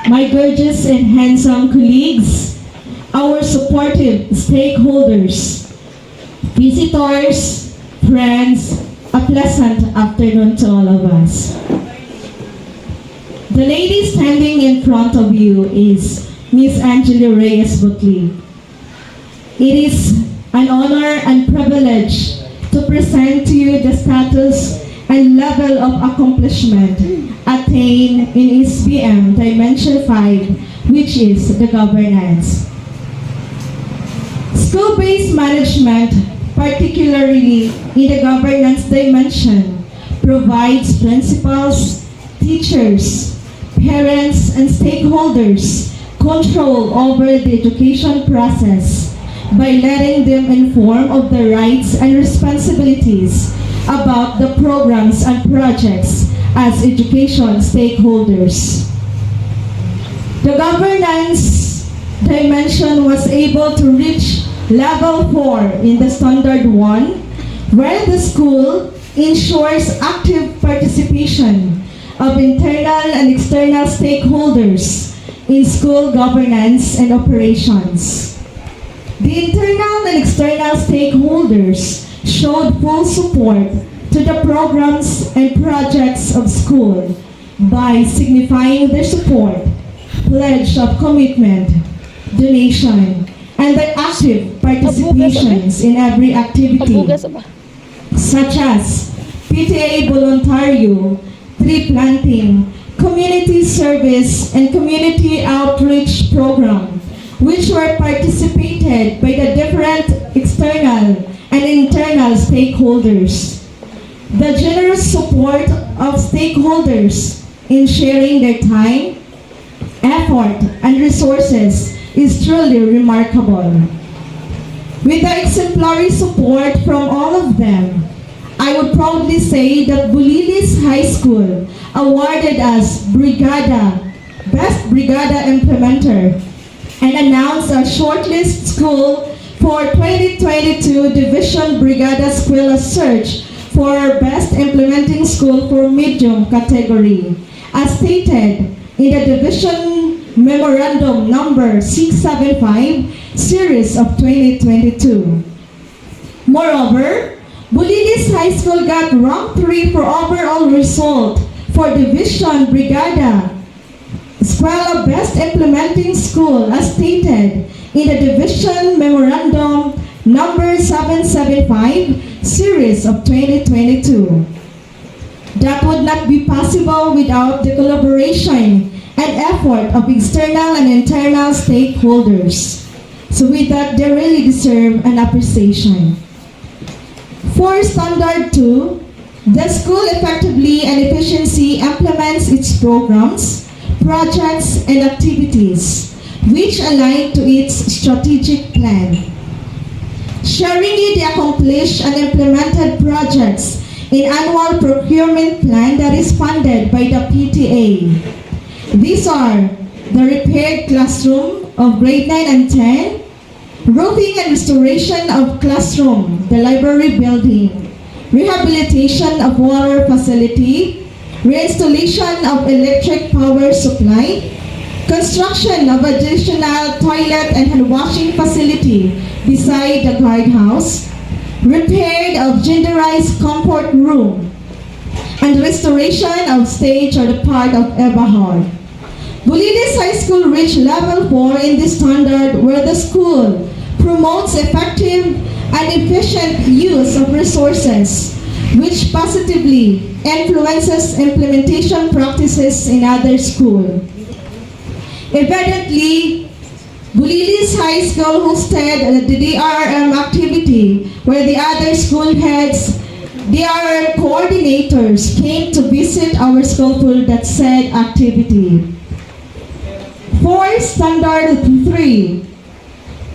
my gorgeous and handsome colleagues, our supportive stakeholders, visitors, friends, a pleasant afternoon to all of us. The lady standing in front of you is Miss Angela Reyes Butli. It is an honor and privilege to present to you the status and level of accomplishment attained in SBM Dimension 5, which is the governance. School-based management, particularly in the governance dimension, provides principals, teachers, parents, and stakeholders control over the education process by letting them inform of the rights and responsibilities about the programs and projects as education stakeholders. The governance dimension was able to reach level 4 in the Standard 1, where the school ensures active participation of internal and external stakeholders in school governance and operations. The internal and external stakeholders showed full support to the programs and projects of school by signifying their support, pledge of commitment, donation, and their active participations in every activity, such as PTA voluntario, tree planting, community service, and community outreach program, which were participated by the different external and internal stakeholders. The generous support of stakeholders in sharing their time, effort, and resources is truly remarkable. With the exemplary support from all of them, I would proudly say that Bulilis High School awarded us Best Brigada Implementer and announced a shortlist school for 2022 Division Brigada Escuela Search for Best Implementing School for Medium category, as stated in the Division Memorandum Number 675 Series of 2022. Moreover, Bulilis High School got rank 3 for overall result for Division Brigada Escuela Best Implementing School as stated in the Division Memorandum Number 775 Series of 2022. That would not be possible without the collaboration and effort of external and internal stakeholders. So with that, they really deserve an appreciation. For Standard 2, the school effectively and efficiently implements its programs, projects, and activities which align to its strategic plan. Sharing the accomplished and implemented projects in annual procurement plan that is funded by the PTA. These are the repaired classroom of grade 9 and 10, roofing and restoration of classroom, the library building, rehabilitation of water facility, reinstallation of electric power supply, construction of additional toilet and hand washing facility beside the guardhouse, repair of genderized comfort room, and restoration of stage or the part of Eva Hall. Bulilis High School reached level 4 in this standard where the school promotes effective and efficient use of resources which positively influences implementation practices in other schools. Evidently, Bulilis High School hosted the DRM activity where the other school heads, DRM coordinators came to visit our school for that said activity. For Standard 3,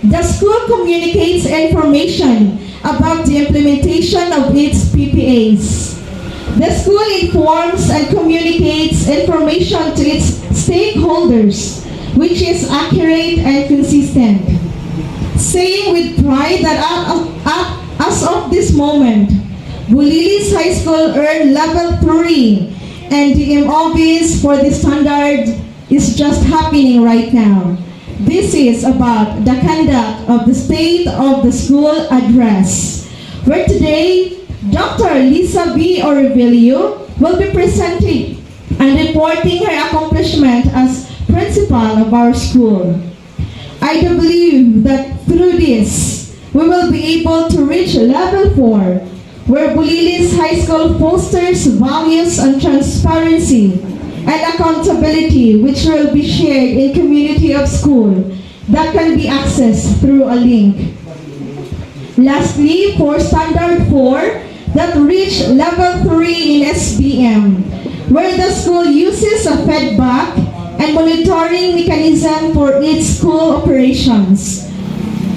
the school communicates information about the implementation of its PPAs. The school informs and communicates information to its stakeholders, which is accurate and consistent. Saying with pride that as of this moment, Bulilis High School earned level 3 and the MOBs for the standard is just happening right now. This is about the conduct of the State of the School Address, where today, Dr. Liza B. Orevillo will be presenting and reporting her accomplishment as principal of our school. I do believe that through this, we will be able to reach level 4, where Bulilis High School fosters values on transparency and accountability which will be shared in community of school that can be accessed through a link. Lastly, for Standard 4, that reached level 3 in SBM, where the school uses a feedback and monitoring mechanism for its school operations.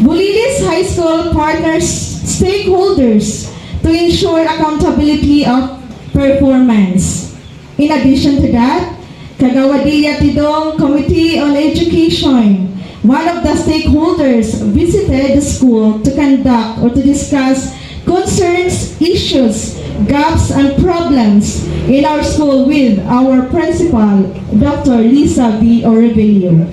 Bulilis High School partners stakeholders to ensure accountability of performance. In addition to that, Kagawadilla Tidong Committee on Education, one of the stakeholders, visited the school to conduct or to discuss concerns, issues, gaps, and problems in our school with our principal, Dr. Liza Orevillo.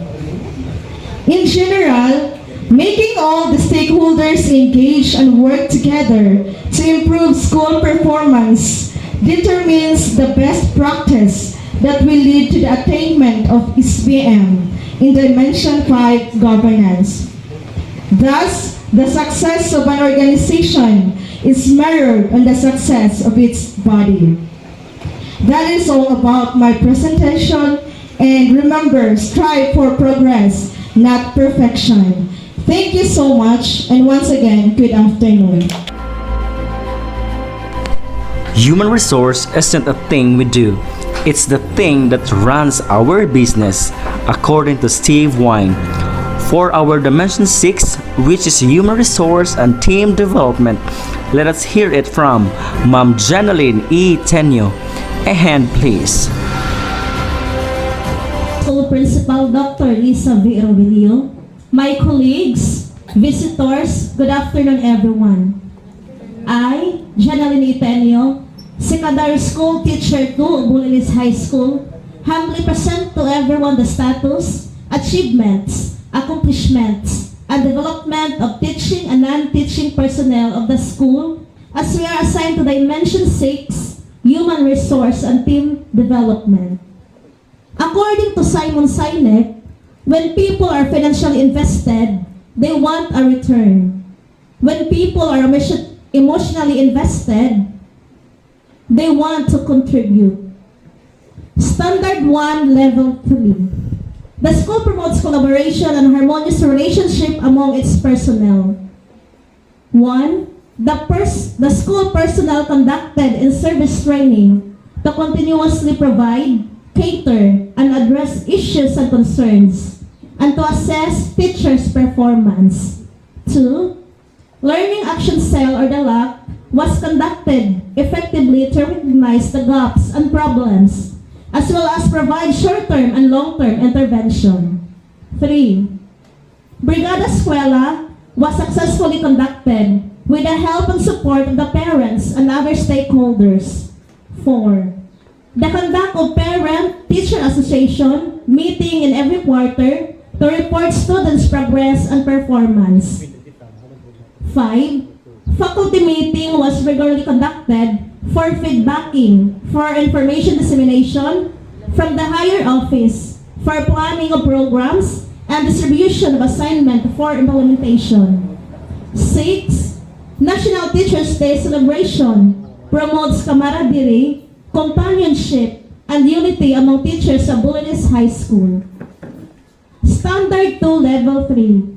In general, making all the stakeholders engage and work together to improve school performance determines the best practice that will lead to the attainment of SBM in Dimension 5 governance. Thus, the success of an organization is mirrored on the success of its body. That is all about my presentation, and remember, strive for progress, not perfection. Thank you so much, and once again, good afternoon. Human resource isn't a thing we do. It's the thing that runs our business, according to Steve Wine. For our Dimension 6, which is human resource and team development, let us hear it from Ma'am Janeline E. Tenyo. A hand, please. School Principal Dr. Liza Orevillo, my colleagues, visitors, good afternoon everyone. I, Janeline E. Tenyo, Secondary School Teacher 2 of Bulilis High School, humbly present to everyone the status, achievements, accomplishments, and development of teaching and non-teaching personnel of the school as we are assigned to Dimension 6, Human Resource and Team Development. According to Simon Sinek, when people are financially invested, they want a return. When people are emotionally invested, they want to contribute. Standard 1, Level 3. The school promotes collaboration and harmonious relationship among its personnel. 1. The school personnel conducted in service training to continuously provide, cater, and address issues and concerns, and to assess teachers' performance. 2. Learning action cell or the LAC was conducted effectively to recognize the gaps and problems, as well as provide short-term and long-term intervention. 3. Brigada Eskwela was successfully conducted with the help and support of the parents and other stakeholders. 4. The conduct of Parent-Teacher Association meeting in every quarter to report students' progress and performance. 5. Faculty meeting was regularly conducted for feedbacking, for information dissemination from the higher office, for planning of programs, and distribution of assignment for implementation. 6. National Teachers' Day celebration promotes camaraderie, companionship, and unity among teachers of Bulilis High School. Standard 2, Level 3.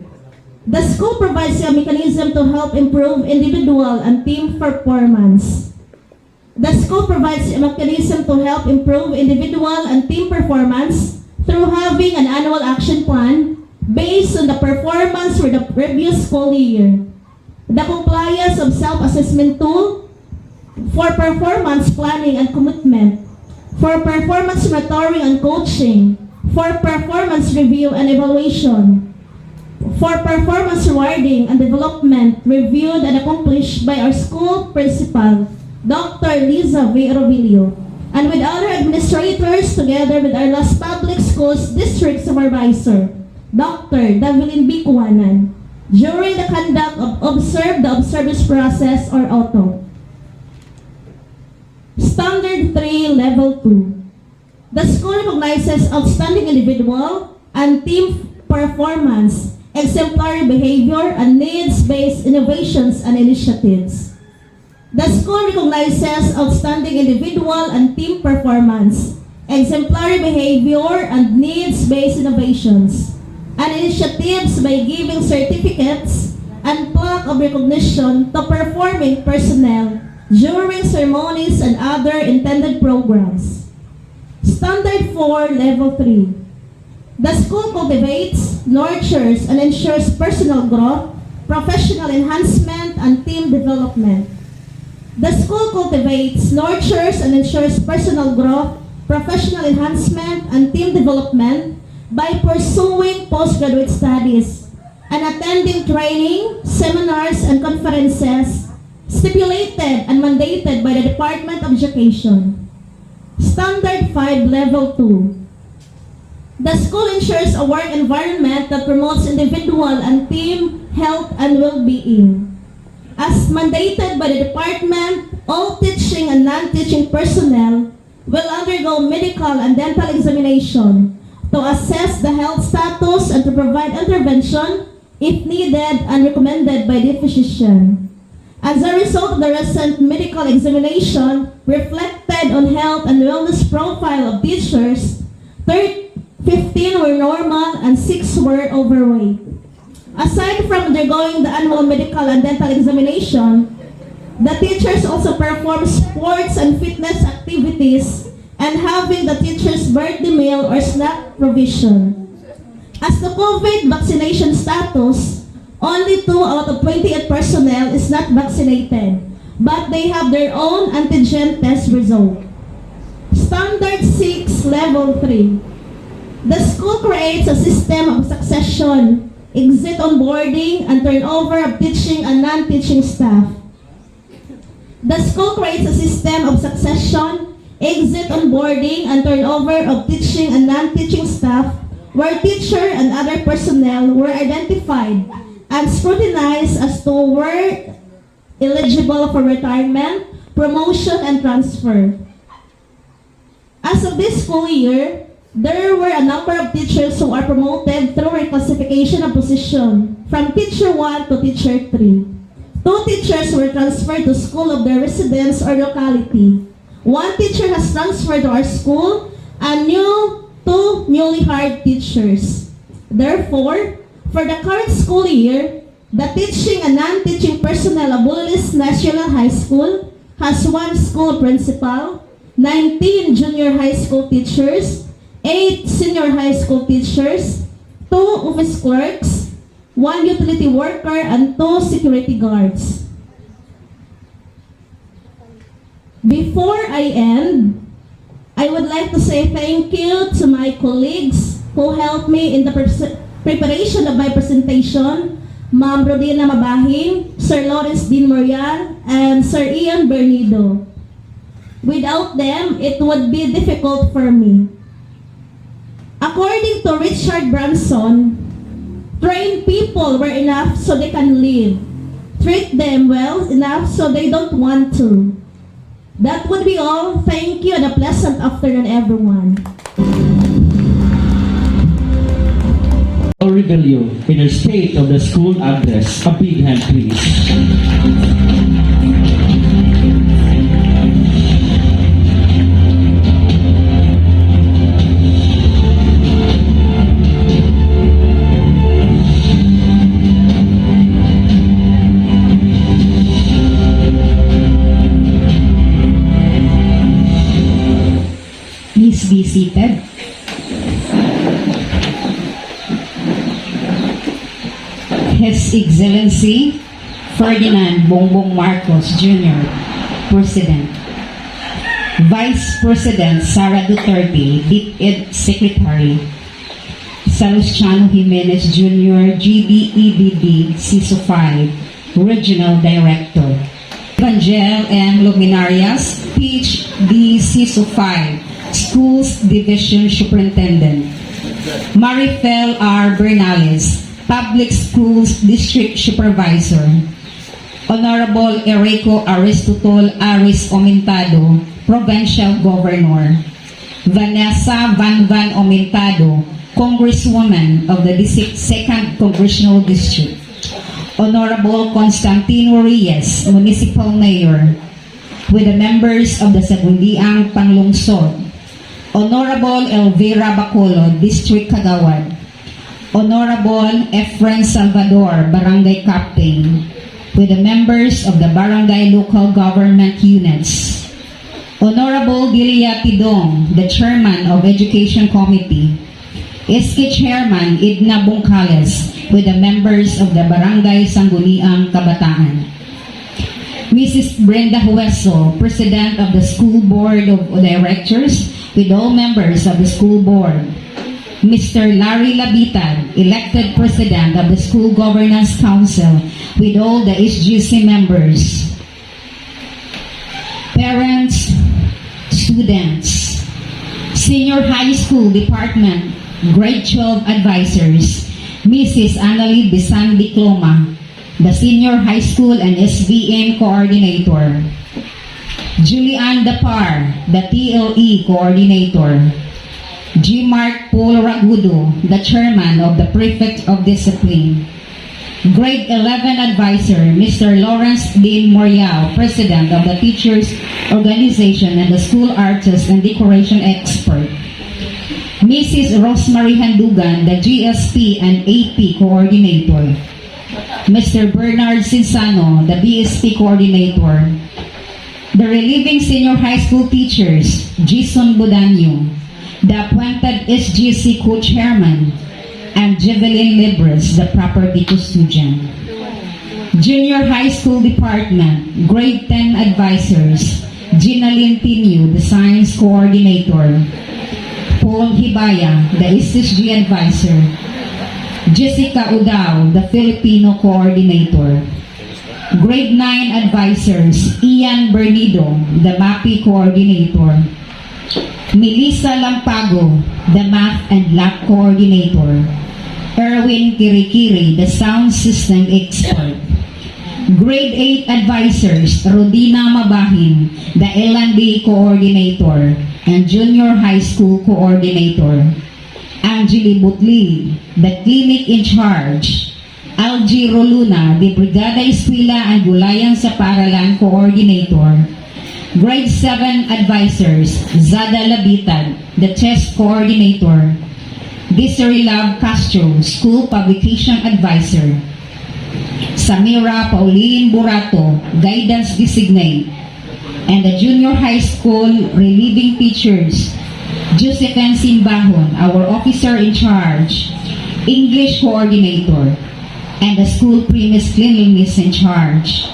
The school provides a mechanism to help improve individual and team performance. The school provides a mechanism to help improve individual and team performance through having an annual action plan based on the performance for the previous school year. The compliance of self-assessment tool for performance planning and commitment, for performance monitoring and coaching, for performance review and evaluation, for performance rewarding and development reviewed and accomplished by our school principal, Dr. Liza Orevillo, and with other administrators together with our Las Public Schools District Supervisor, Dr. Davilin B. Kuwanan, during the conduct of Observe the Observance Process or OTO. Standard 3, Level 2. The school recognizes outstanding individual and team performance, exemplary behavior, and needs-based innovations and initiatives. The school recognizes outstanding individual and team performance, exemplary behavior, and needs-based innovations, and initiatives by giving certificates and plaque of recognition to performing personnel during ceremonies and other intended programs. Standard 4, Level 3. The school cultivates, nurtures, and ensures personal growth, professional enhancement, and team development. The school cultivates, nurtures, and ensures personal growth, professional enhancement, and team development by pursuing postgraduate studies and attending training, seminars, and conferences stipulated and mandated by the Department of Education. Standard 5, Level 2. The school ensures a work environment that promotes individual and team health and well-being. As mandated by the department, all teaching and non-teaching personnel will undergo medical and dental examination to assess the health status and to provide intervention if needed and recommended by the physician. As a result of the recent medical examination reflected on health and wellness profile of teachers, 15 were normal and 6 were overweight. Aside from undergoing the annual medical and dental examination, the teachers also perform sports and fitness activities and having the teacher's birthday meal or snack provision. As the COVID vaccination status, only 2 out of 28 personnel is not vaccinated, but they have their own antigen test result. Standard 6, Level 3. The school creates a system of succession, exit onboarding, and turnover of teaching and non-teaching staff. The school creates a system of succession, exit onboarding, and turnover of teaching and non-teaching staff where teacher and other personnel were identified and scrutinized as to were eligible for retirement, promotion, and transfer. As of this school year, there were a number of teachers who are promoted through reclassification of position from Teacher 1 to Teacher 3. 2 teachers were transferred to school of their residence or locality. 1 teacher has transferred to our school and 2 newly hired teachers. Therefore, for the current school year, the teaching and non-teaching personnel of Bulilis National High School has 1 school principal, 19 junior high school teachers, 8 senior high school teachers, 2 office clerks, 1 utility worker, and 2 security guards. Before I end, I would like to say thank you to my colleagues who helped me in the preparation of my presentation, Ma'am Rodina Mabahing, Sir Lawrence Dean Morial, and Sir Ian Bernido. Without them, it would be difficult for me. According to Richard Branson, train people well enough so they can live. Treat them well enough so they don't want to. That would be all. Thank you and a pleasant afternoon, everyone. Orevillo, in her state of the school address. A big hand, please. Please be seated. His Excellency Ferdinand Bongbong Marcos Jr., President. Vice President Sara Duterte, DepEd Secretary. Salustiano Jimenez Jr., GBEDD CISO 5, Regional Director. Evangel M. Luminarias, PhD CISO 5, Schools Division Superintendent. Marifel R. Bernales, Public Schools District Supervisor. Honorable Enrico Aristotol Aris Omintado, Provincial Governor. Vanessa Van Omintado, Congresswoman of the 2nd Congressional District. Honorable Constantino Reyes, Municipal Mayor, with the members of the Sagundiang Panlungsod. Honorable Elvira Bacolod, District Kagawad. Honorable Efren Salvador, Barangay Captain. with the members of the barangay local government units. Honorable Dilia Tidong, the Chairman of Education Committee. SK Chairman Edna Bungkales, with the members of the Barangay Sangguniang Kabataan. Mrs. Brenda Hueso, President of the School Board of Directors, with all members of the school board. Mr. Larry Labitan, elected President of the School Governance Council, with all the SGC members. Parents, students, Senior High School Department, Grade 12 Advisors, Mrs. Annalie Bisan Diploma, the Senior High School and SBN Coordinator. Julian Dapar, the TLE Coordinator. G. Mark Paul Ragudo, the Chairman of the Prefect of Discipline. Grade 11 Advisor, Mr. Lawrence Dean Morial, President of the Teachers Organization and the School Artist and Decoration Expert. Mrs. Rosemary Handugan, the GSP and AP Coordinator. Mr. Bernard Cinsano, the BSP Coordinator. The relieving senior high school teachers, Jason Budanyo, the appointed SGC co-chairman, and Jevelyn Libres, the property custodian. Junior High School Department, Grade 10 Advisors, Gina Tinu, the Science Coordinator, Paul Hibaya, the SSG Advisor, Jessica Udao, the Filipino Coordinator. Grade 9 Advisors, Ian Bernido, the MAPI Coordinator. Melissa Lampago, the Math and Lab Coordinator. Erwin Kirikiri, the Sound System Expert. Grade 8 Advisors, Rodina Mabahin, the L&D Coordinator and Junior High School Coordinator. Angeli Butli, the Clinic in Charge. Algie Roluna, the Brigada Eskwela and Gulayan sa Paaralan Coordinator. Grade 7 Advisors, Zada Labitan, the Chess Coordinator. Desiree Love Castro, School Publication Advisor. Samira Pauline Burato, Guidance Designate. And the Junior High School Relieving Teachers, Josephine Simbahon, our Officer in Charge, English Coordinator, and the School Premise Cleanliness in Charge.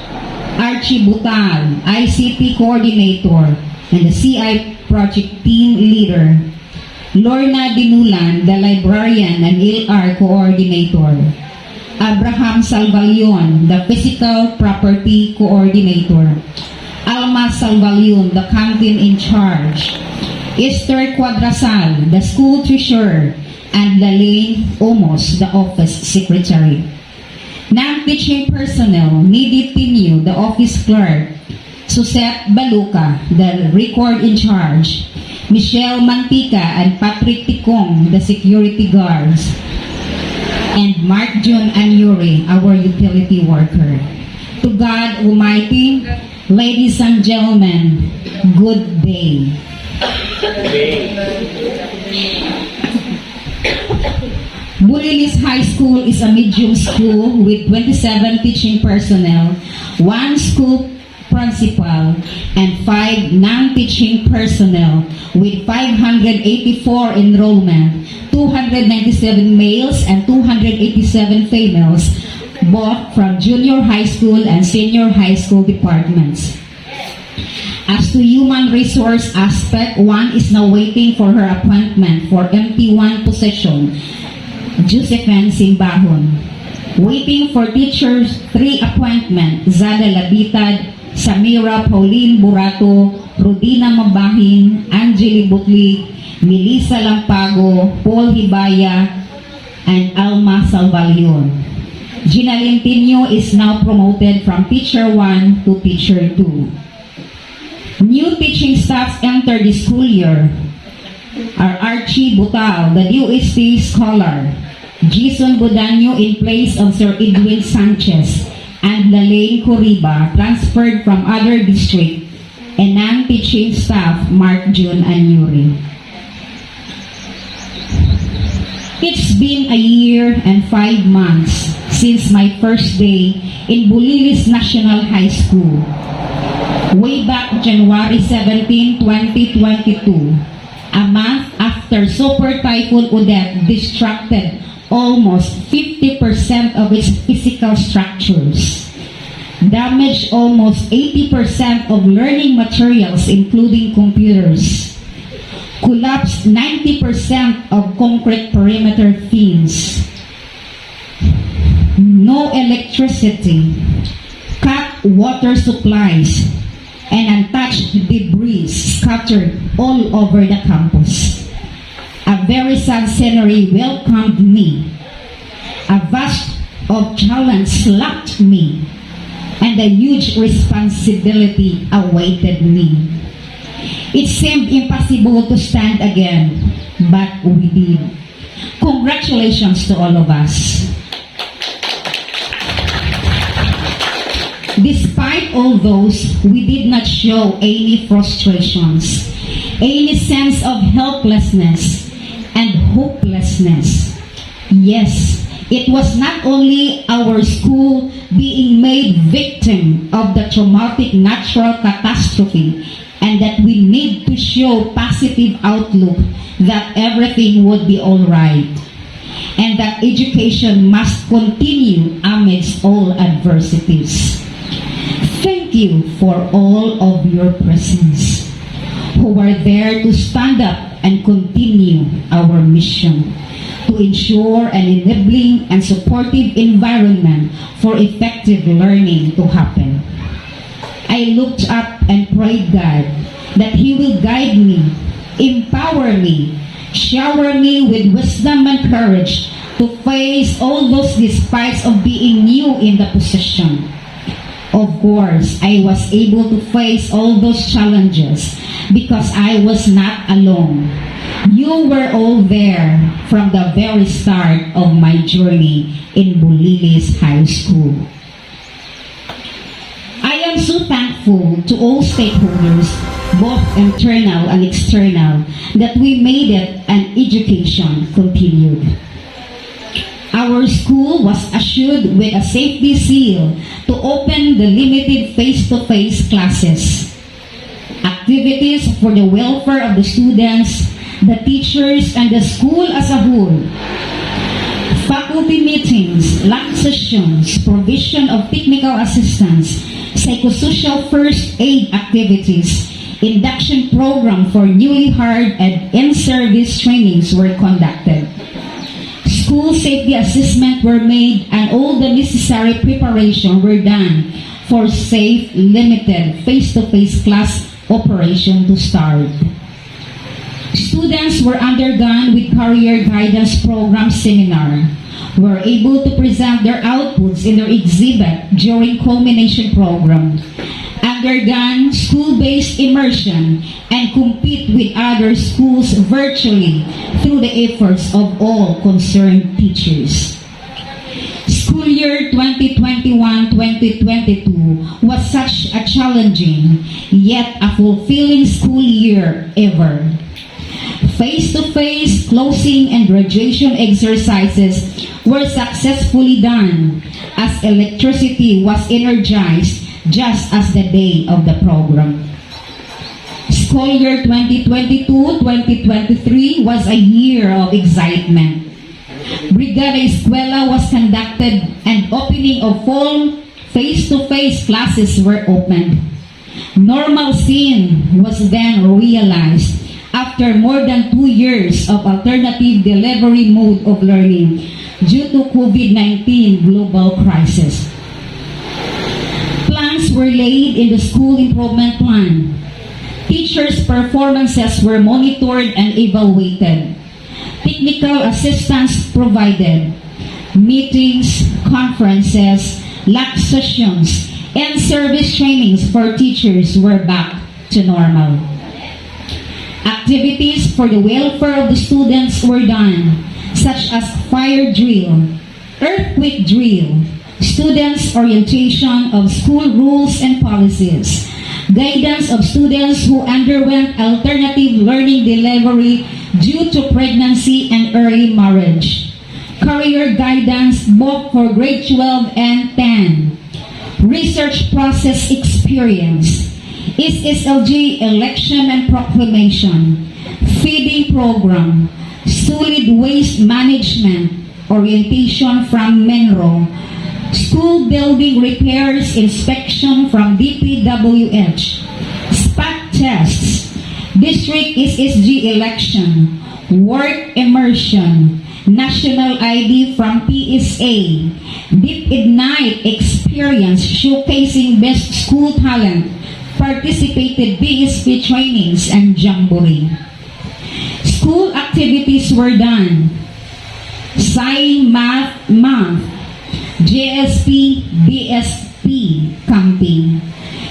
Archie Butal, ICT Coordinator, and the CI Project Team Leader. Lorna Dinulan, the Librarian and LR Coordinator. Abraham Salvalion, the Physical Property Coordinator. Alma Salvalion, the Canteen in Charge. Esther Quadrasal, the School Treasurer, and Lalaine Omos, the Office Secretary. Non-teaching personnel, Nidhi Tinio, the Office Clerk. Susette Baluka, the Record in Charge. Michelle Mantika and Patrick Tikong, the Security Guards. And Mark Jun Anyuri, our utility worker. To God Almighty, ladies and gentlemen, good day. Bulilis High School is a medium school with 27 teaching personnel, 1 school principal, and 5 non-teaching personnel with 584 enrollment, 297 males and 287 females, both from junior high school and senior high school departments. As to human resource aspect, 1 is now waiting for her appointment for MP1 position, Josephine Simbahon. Waiting for teachers 3 appointment, Zada Labitad, Samira Pauline Burato, Rodina Mabahin, Angeli Butli, Melissa Lampago, Paul Hibaya, and Alma Salvalion. Gina Lintinio is now promoted from Teacher 1 to Teacher 2. New teaching staffs enter the school year are Archie Butal, the UST scholar, Jason Budanyo in place of Sir Edwin Sanchez, and Lalaine Coriba, transferred from other district, and non-teaching staff Mark Jun Anyuri. It's been a year and 5 months since my first day in Bulilis National High School. Way back January 17, 2022, a month after Super Typhoon Odette destructed almost 50% of its physical structures, damaged almost 80% of learning materials including computers, collapsed 90% of concrete perimeter fins, no electricity, cut water supplies, and untouched debris scattered all over the campus. A very sad scenery welcomed me. A vast of challenge slapped me, and a huge responsibility awaited me. It seemed impossible to stand again, but we did. Congratulations to all of us. Despite all those, we did not show any frustrations, any sense of helplessness and hopelessness. Yes, it was not only our school being made victim of the traumatic natural catastrophe, and that we need to show positive outlook that everything would be all right, and that education must continue amidst all adversities. Thank you for all of your presence, who are there to stand up and continue our mission to ensure an enabling and supportive environment for effective learning to happen. I looked up and prayed God that He will guide me, empower me, shower me with wisdom and courage to face all those despites of being new in the position. Of course, I was able to face all those challenges because I was not alone. You were all there from the very start of my journey in Bulilis High School. I am so thankful to all stakeholders, both internal and external, that we made it and education continued. Our school was assured with a safety seal to open the limited face-to-face classes. Activities for the welfare of the students, the teachers, and the school as a whole. Faculty meetings, lab sessions, provision of technical assistance, psychosocial first aid activities, induction program for newly hired and in-service trainings were conducted. School safety assessment were made and all the necessary preparation were done for safe, limited, face-to-face class operation to start. Students were undergone with career guidance program seminar, were able to present their outputs in their exhibit during culmination program, undergone school-based immersion, and compete with other schools virtually through the efforts of all concerned teachers. School year 2021-2022 was such a challenging yet a fulfilling school year ever. Face-to-face closing and graduation exercises were successfully done as electricity was energized just as the day of the program. School year 2022-2023 was a year of excitement. Brigada Escuela was conducted and opening of fall face-to-face classes were opened. Normal scene was then realized after more than 2 years of alternative delivery mode of learning due to COVID-19 global crisis. Plans were laid in the school improvement plan. Teachers' performances were monitored and evaluated. Technical assistance provided. Meetings, conferences, lab sessions, and service trainings for teachers were back to normal. Activities for the welfare of the students were done, such as fire drill, earthquake drill, students' orientation of school rules and policies, guidance of students who underwent alternative learning delivery due to pregnancy and early marriage, career guidance both for grade 12 and 10, research process experience, SSLG election and proclamation, feeding program, solid waste management, orientation from Menro, school building repairs inspection from DPWH, spot tests, district SSG election, work immersion, national ID from PSA, Deep Ignite experience showcasing best school talent, participated BSP trainings and jamboree. School activities were done. Sci Math Month, JSP BSP camping,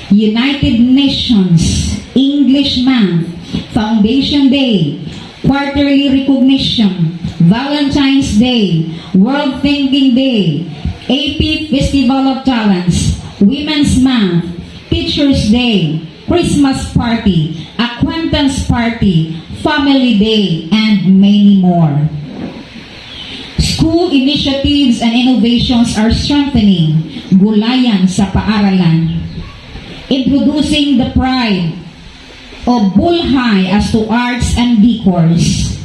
United Nations English Month, Foundation Day, Quarterly Recognition, Valentine's Day, World Thinking Day, AP Festival of Talents, Women's Month, Teachers Day, Christmas Party, Acquaintance Party, Family Day, and many more. School initiatives and innovations are strengthening gulayan sa paaralan, introducing the pride of Bulhay as to arts and decors.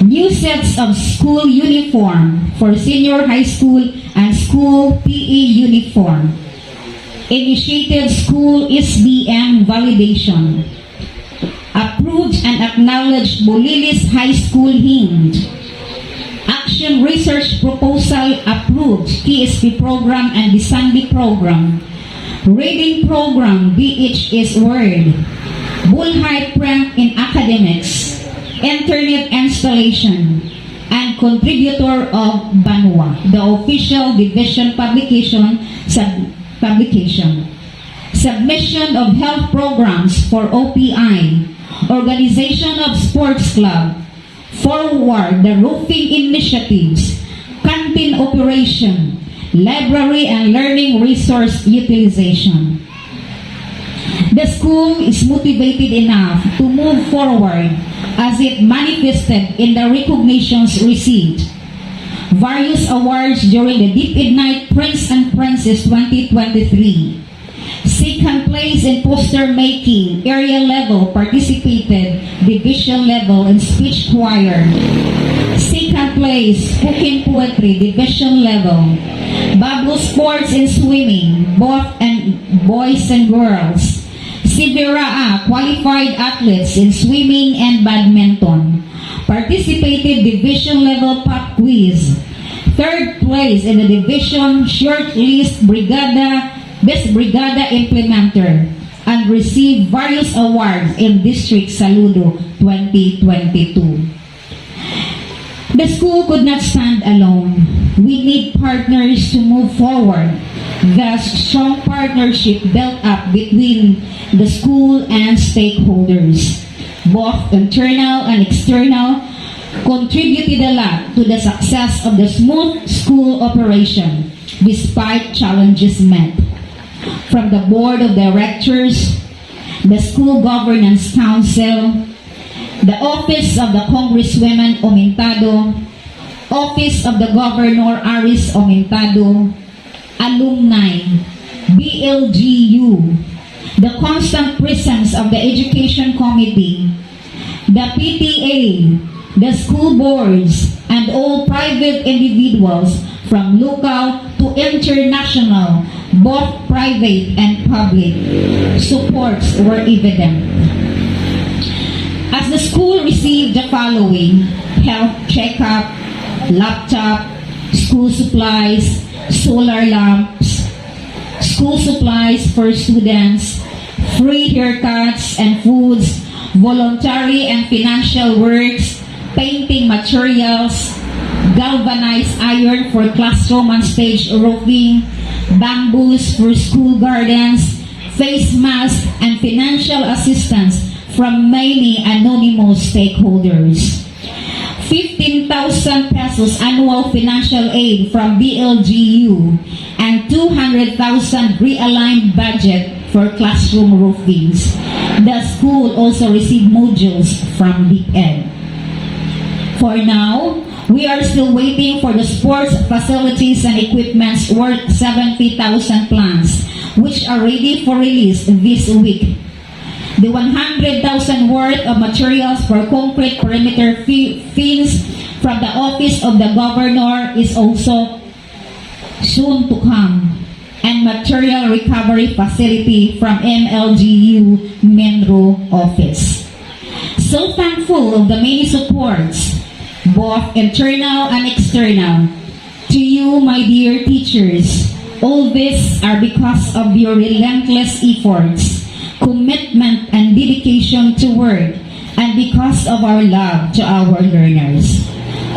New sets of school uniform for senior high school and school PE uniform. Initiated school SBM validation. Approved and acknowledged Bulilis High School hymn. Action Research Proposal approved TSP program and the Sunday program. Reading program BHS Word. Bulhay Prank in Academics. Internet installation. And contributor of Banwa, the official division publication Submission of health programs for OPI. Organization of sports club. Forward the roofing initiatives, canteen operation, library and learning resource utilization. The school is motivated enough to move forward as it manifested in the recognitions received. Various awards during the Deep Ignite Prince and Princess 2023. Second place in poster making, area level participated, division level in speech choir. Second place, spoken poetry, division level. Bubble sports in swimming, both and boys and girls. Sivera qualified athletes in swimming and badminton. Participated division level pop quiz. Third place in the division short list brigada, best brigada implementer, and received various awards in District Saludo 2022. The school could not stand alone. We need partners to move forward. Thus, strong partnership built up between the school and stakeholders, both internal and external, contributed a lot to the success of the smooth school operation despite challenges met. From the board of directors, the school governance council, the office of the Congresswoman Omentado, office of the Governor Aris Omentado, alumni, BLGU, the constant presence of the Education Committee, the PTA, the school boards, and all private individuals from local to international, both private and public, supports were evident. As the school received the following: health checkup, laptop, school supplies, solar lamps, school supplies for students, free haircuts and foods, voluntary and financial works, painting materials, galvanized iron for classroom and stage roofing, bamboos for school gardens, face masks, and financial assistance from many anonymous stakeholders. 15,000 pesos annual financial aid from BLGU and 200,000 realigned budget for classroom roofings. The school also received modules from DepEd. For now, We are still waiting for the sports facilities and equipments worth 70,000 plans, which are ready for release this week. The 100,000 worth of materials for concrete perimeter fence from the office of the governor is also soon to come, and material recovery facility from MLGU Menro office. So thankful of the many supports, both internal and external. To you, my dear teachers, all this are because of your relentless efforts, commitment, and dedication to work, and because of our love to our learners.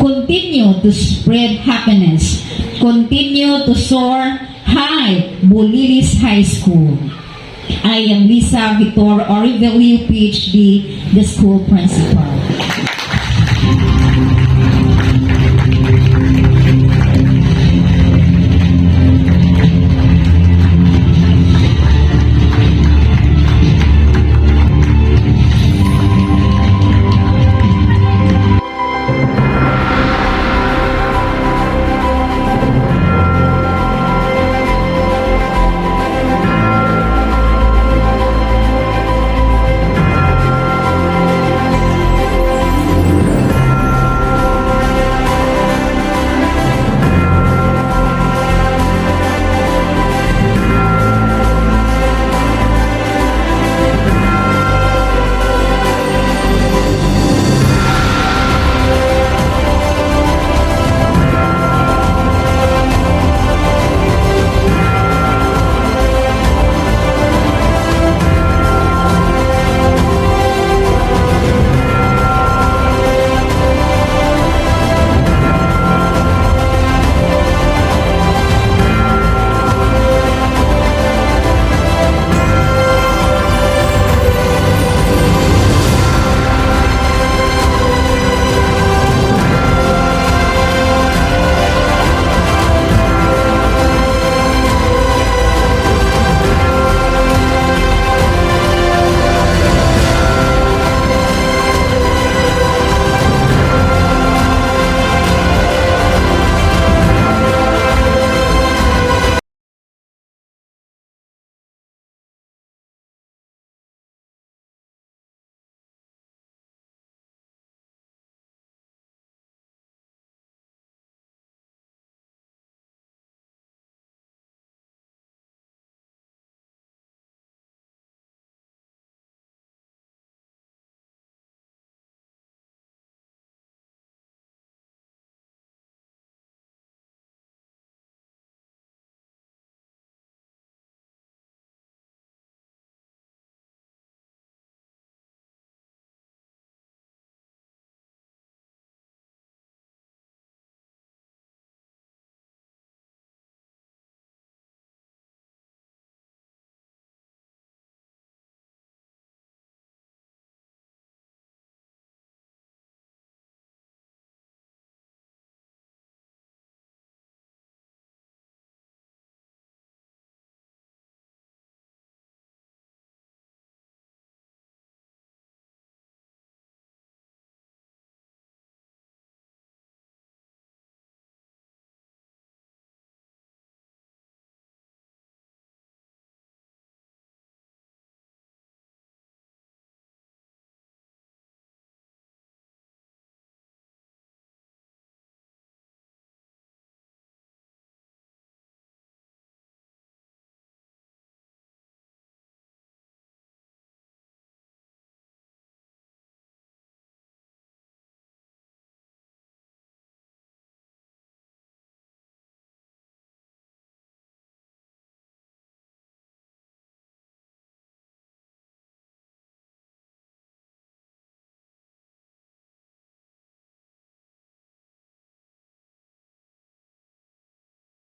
Continue to spread happiness. Continue to soar high, Bulilis High School. I am Liza Orevillo, PhD, the school principal.